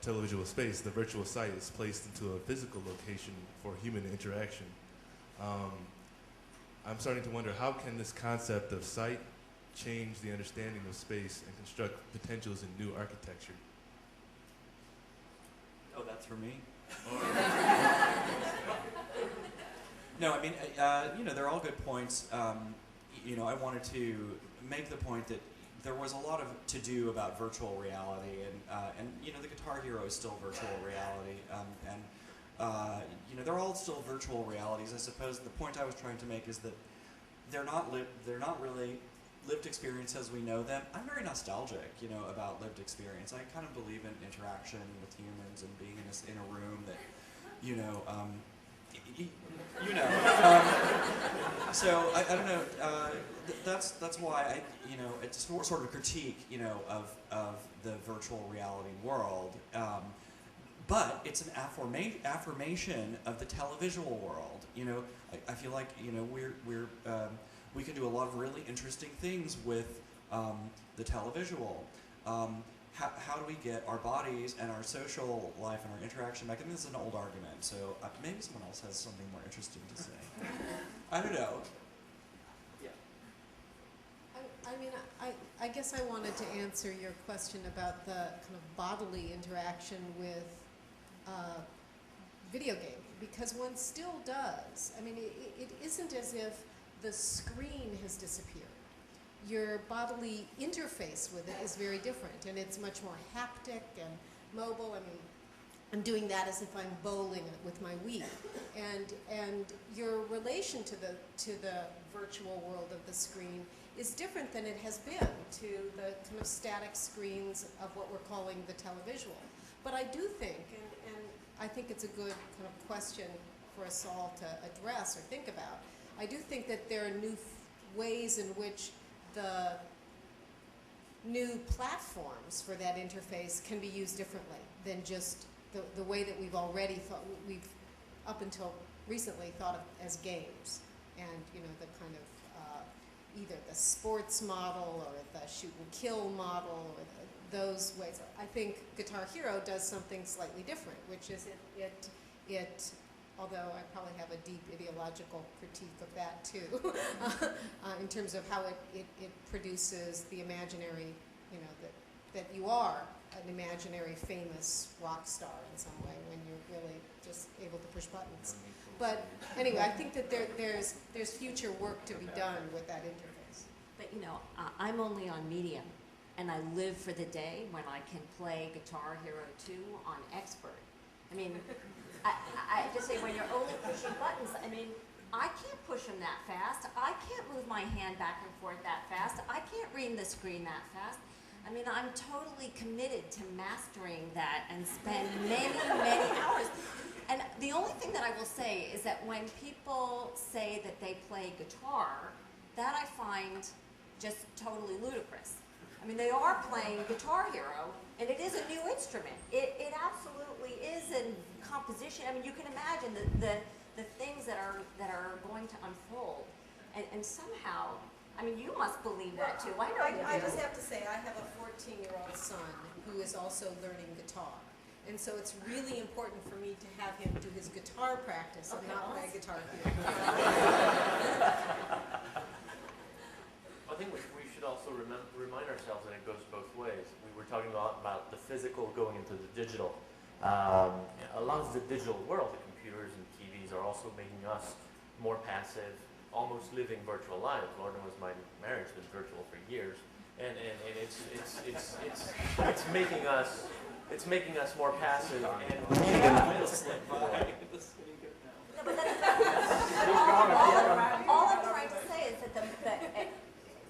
the virtual site is placed into a physical location for human interaction. I'm starting to wonder, how can this concept of sight change the understanding of space and construct potentials in new architecture? Oh, that's for me? No, I mean, they're all good points. I wanted to make the point that there was a lot of to-do about virtual reality, and the Guitar Hero is still virtual reality, they're all still virtual realities. I suppose the point I was trying to make is that they're not really lived experience as we know them. I'm very nostalgic, about lived experience. I kind of believe in interaction with humans and being in a room that, so I don't know. That's why it's sort of a critique, of the virtual reality world. But it's an affirmation of the televisual world. I feel like we can do a lot of really interesting things with the televisual. How do we get our bodies and our social life and our interaction back? And this is an old argument, so maybe someone else has something more interesting to say. I don't know. Yeah. I guess I wanted to answer your question about the kind of bodily interaction with video gaming, because one still does. I mean, it isn't as if the screen has disappeared. Your bodily interface with it is very different, and it's much more haptic and mobile. I mean, I'm doing that as if I'm bowling with my Wii, and your relation to the virtual world of the screen is different than it has been to the kind of static screens of what we're calling the televisual. But I do think, and I think it's a good kind of question for us all to address or think about, I do think that there are new ways in which the new platforms for that interface can be used differently than just the way that we've already thought, we've up until recently thought of as games. And, you know, the kind of either the sports model or the shoot and kill model or those ways. I think Guitar Hero does something slightly different, which is it although I probably have a deep ideological critique of that too, in terms of how it produces the imaginary, you know, that you are an imaginary famous rock star in some way when you're really just able to push buttons. But anyway, I think that there's future work to be done with that interface. But you know, I'm only on Medium, and I live for the day when I can play Guitar Hero 2 on Expert. I mean, I just say when you're only pushing buttons, I mean, I can't push them that fast. I can't move my hand back and forth that fast. I can't read the screen that fast. I mean, I'm totally committed to mastering that and spend many, many hours. And the only thing that I will say is that when people say that they play guitar, that I find just totally ludicrous. I mean, they are playing Guitar Hero, and it is a new instrument. It absolutely is in composition. I mean, you can imagine the things that are going to unfold, and somehow, I mean, you must believe that too. I know you do. I just have to say, I have a 14-year-old son who is also learning guitar. And so it's really important for me to have him do his guitar practice and not play Guitar Hero. I think we should also remind ourselves that it goes both ways. We were talking about the physical going into the digital. A lot of the digital world, the computers and TVs are also making us more passive, almost living virtual lives. Lord knows my marriage has been virtual for years, and it's making us. It's making us more passive and meeting in the middle. All I'm trying to say is that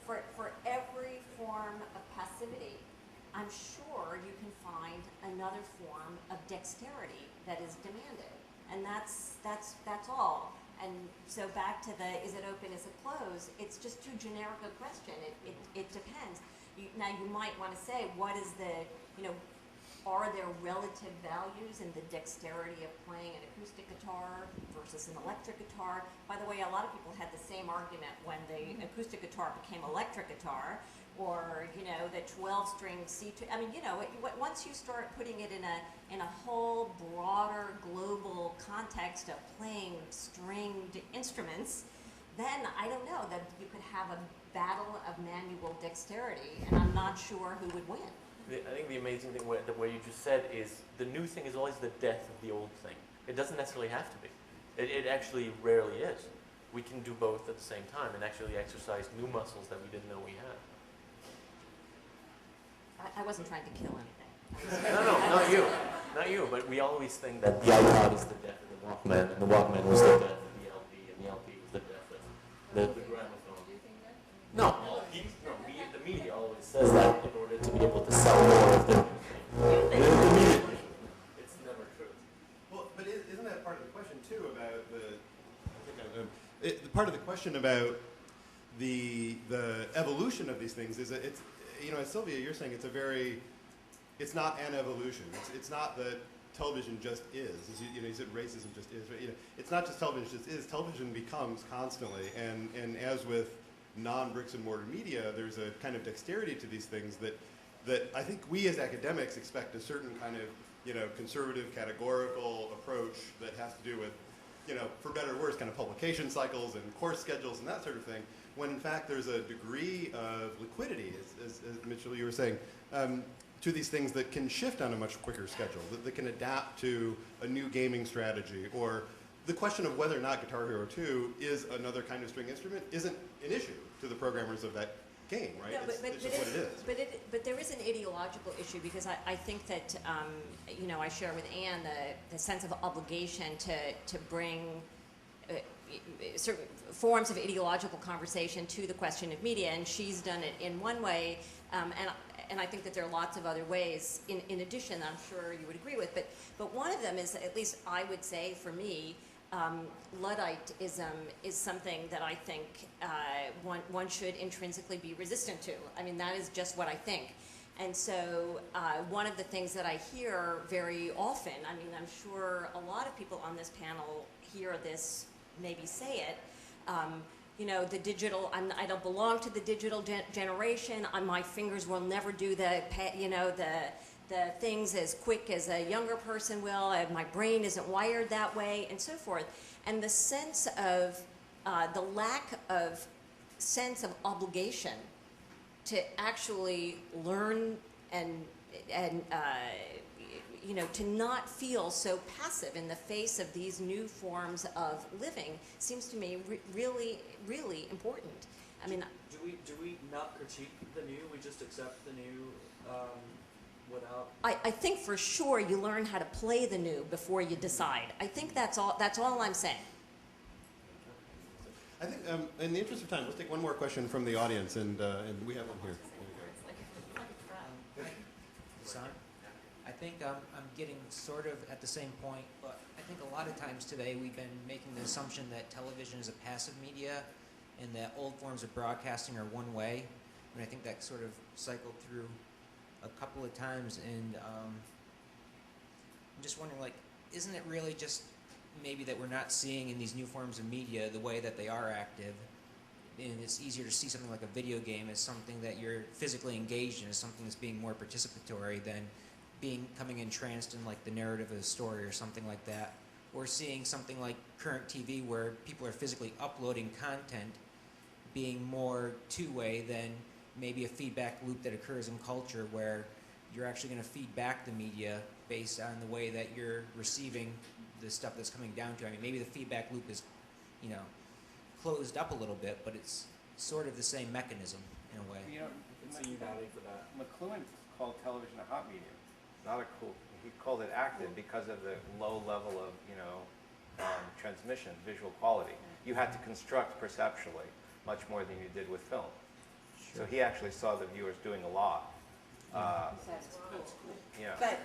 for every form of passivity, I'm sure you can find another form of dexterity that is demanded, and that's all. And so back to the is it open, is it closed? It's just too generic a question. It depends. Now you might want to say, what is the, you know, are there relative values in the dexterity of playing an acoustic guitar versus an electric guitar? By the way, a lot of people had the same argument when the acoustic guitar became electric guitar, or you know, the 12-string C2. I mean, you know, once you start putting it in a whole broader global context of playing stringed instruments, then I don't know that you could have a battle of manual dexterity, and I'm not sure who would win. I think the amazing thing, the way you just said, is the new thing is always the death of the old thing. It doesn't necessarily have to be. It actually rarely is. We can do both at the same time and actually exercise new muscles that we didn't know we had. I wasn't trying to kill anything. No, not you. But we always think that the iPod is the death of the Walkman, and the Walkman was the death of the LP, and the LP was the death of the gramophone. No, the media always says that in order to be able to sell more of the media. It's never true. Well, but isn't that part of the question too about part of the question about the evolution of these things is that it's, you know, as Sylvia, you're saying it's not an evolution. It's not that television just is. You know, you said racism just is. Right? You know, it's not just television just is. Television becomes constantly, and as with non-bricks and mortar media, there's a kind of dexterity to these things that I think we as academics expect a certain kind of, you know, conservative categorical approach that has to do with, you know, for better or worse, kind of publication cycles and course schedules and that sort of thing, when in fact there's a degree of liquidity, as Mitchell, you were saying, to these things that can shift on a much quicker schedule, that can adapt to a new gaming strategy, or the question of whether or not Guitar Hero 2 is another kind of string instrument isn't an issue to the programmers of that game, right? No, it's just what it is. But there is an ideological issue, because I think that, you know, I share with Anne the sense of obligation to bring, certain forms of ideological conversation to the question of media, and she's done it in one way, and I think that there are lots of other ways in addition, I'm sure you would agree with, but one of them is, at least I would say for me, Ludditism is something that I think one should intrinsically be resistant to. I mean, that is just what I think. And so one of the things that I hear very often, I mean, I'm sure a lot of people on this panel hear this, maybe say it, you know, the digital, I don't belong to the digital generation, my fingers will never do the, you know, the things as quick as a younger person will, my brain isn't wired that way, and so forth. And the sense of, the lack of sense of obligation to actually learn and you know, to not feel so passive in the face of these new forms of living seems to me really, really important. I mean, do we not critique the new? We just accept the new without. I think for sure you learn how to play the new before you decide. I think that's all I'm saying. I think, in the interest of time, let's take one more question from the audience, and we have one here. Son, I think I'm getting sort of at the same point, but I think a lot of times today we've been making the assumption that television is a passive media and that old forms of broadcasting are one way. And I think that sort of cycled through a couple of times, and I'm just wondering, like, isn't it really just maybe that we're not seeing in these new forms of media the way that they are active, and it's easier to see something like a video game as something that you're physically engaged in, as something that's being more participatory than coming entranced in like the narrative of the story or something like that, or seeing something like current TV where people are physically uploading content being more two-way than maybe a feedback loop that occurs in culture where you're actually going to feed back the media based on the way that you're receiving the stuff that's coming down to. I mean, maybe the feedback loop is, you know, closed up a little bit, but it's sort of the same mechanism in a way. You know, McLuhan called television a hot medium, not a cool. He called it active because of the low level of, you know, transmission, visual quality. You had to construct perceptually much more than you did with film. Sure. So he actually saw the viewers doing a lot. Yeah. But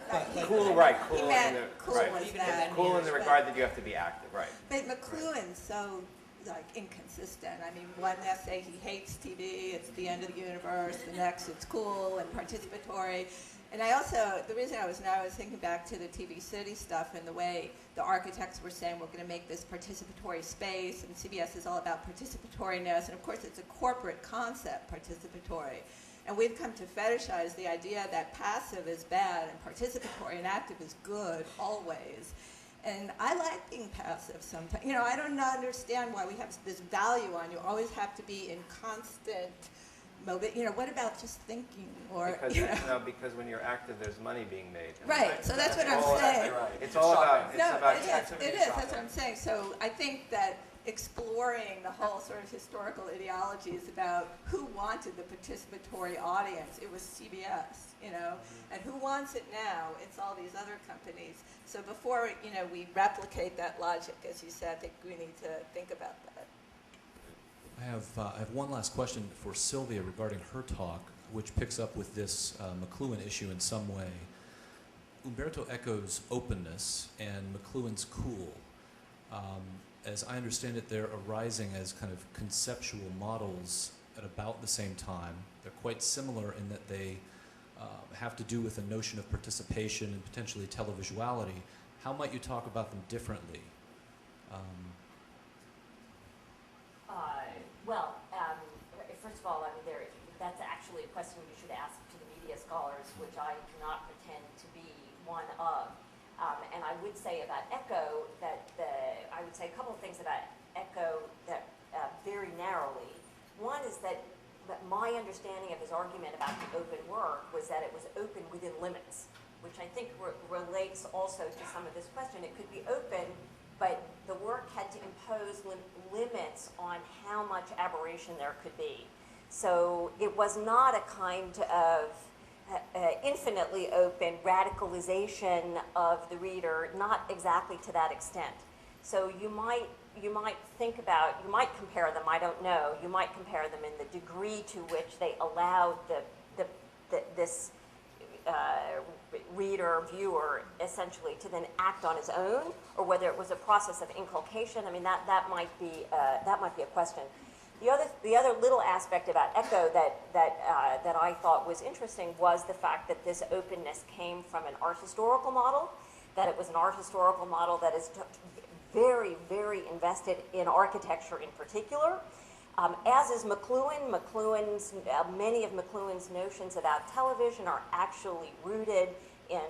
cool, right? Cool in the cool right. was that. Cool in the regard that you have to be active, right? But McLuhan's so like inconsistent. I mean, one essay he hates TV, it's the end of the universe. The next, it's cool and participatory. And I also, the reason I was thinking back to the TV City stuff and the way the architects were saying we're going to make this participatory space, and CBS is all about participatoriness, and of course it's a corporate concept, participatory. And we've come to fetishize the idea that passive is bad and participatory and active is good always. And I like being passive sometimes. You know, I don't understand why we have this value on you always have to be in constant mobility. You know, what about just thinking? Or because when you're active, there's money being made. Right. So that's what I'm saying. It's all about. It is. That's what I'm saying. So I think that exploring the whole sort of historical ideologies about who wanted the participatory audience. It was CBS, you know, and who wants it now? It's all these other companies. So before, you know, we replicate that logic, as you said, I think we need to think about that. I have one last question for Sylvia regarding her talk, which picks up with this McLuhan issue in some way. Umberto Eco's openness and McLuhan's cool. As I understand it, they're arising as kind of conceptual models at about the same time. They're quite similar in that they have to do with a notion of participation and potentially televisuality. How might you talk about them differently? First of all, I mean, that's actually a question you should ask to the media scholars, which I do not pretend to be one of. And I would say about Eco that I would say a couple of things about Eco that very narrowly. One is that my understanding of his argument about the open work was that it was open within limits, which I think relates also to some of this question. It could be open, but the work had to impose limits on how much aberration there could be. So it was not a kind of infinitely open radicalization of the reader, not exactly to that extent. So you might you might think about, you might compare them, I don't know, you might compare them in the degree to which they allowed this reader, viewer, essentially, to then act on his own, or whether it was a process of inculcation. I mean, that might be a question. The other little aspect about Echo that I thought was interesting was the fact that this openness came from an art historical model, that it was an art historical model that is very, very invested in architecture in particular, as is McLuhan. Many of McLuhan's notions about television are actually rooted in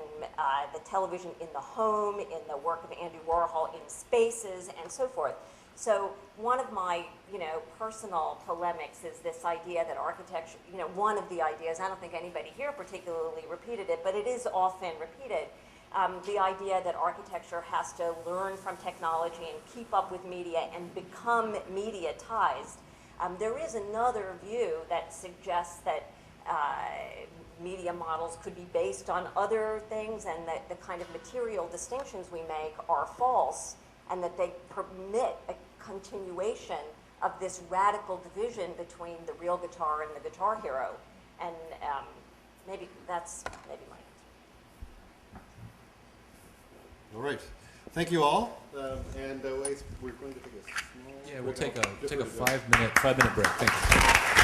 the television in the home, in the work of Andy Warhol, in spaces, and so forth. So one of my, personal polemics is this idea that architecture, one of the ideas, I don't think anybody here particularly repeated it, but it is often repeated, the idea that architecture has to learn from technology and keep up with media and become mediatized. There is another view that suggests that media models could be based on other things, and that the kind of material distinctions we make are false, and that they permit a continuation of this radical division between the real guitar and the guitar hero. And maybe that's my answer. All right. Thank you all. And we're going to take a small Yeah, we'll break. take a 5-minute break. Thank you.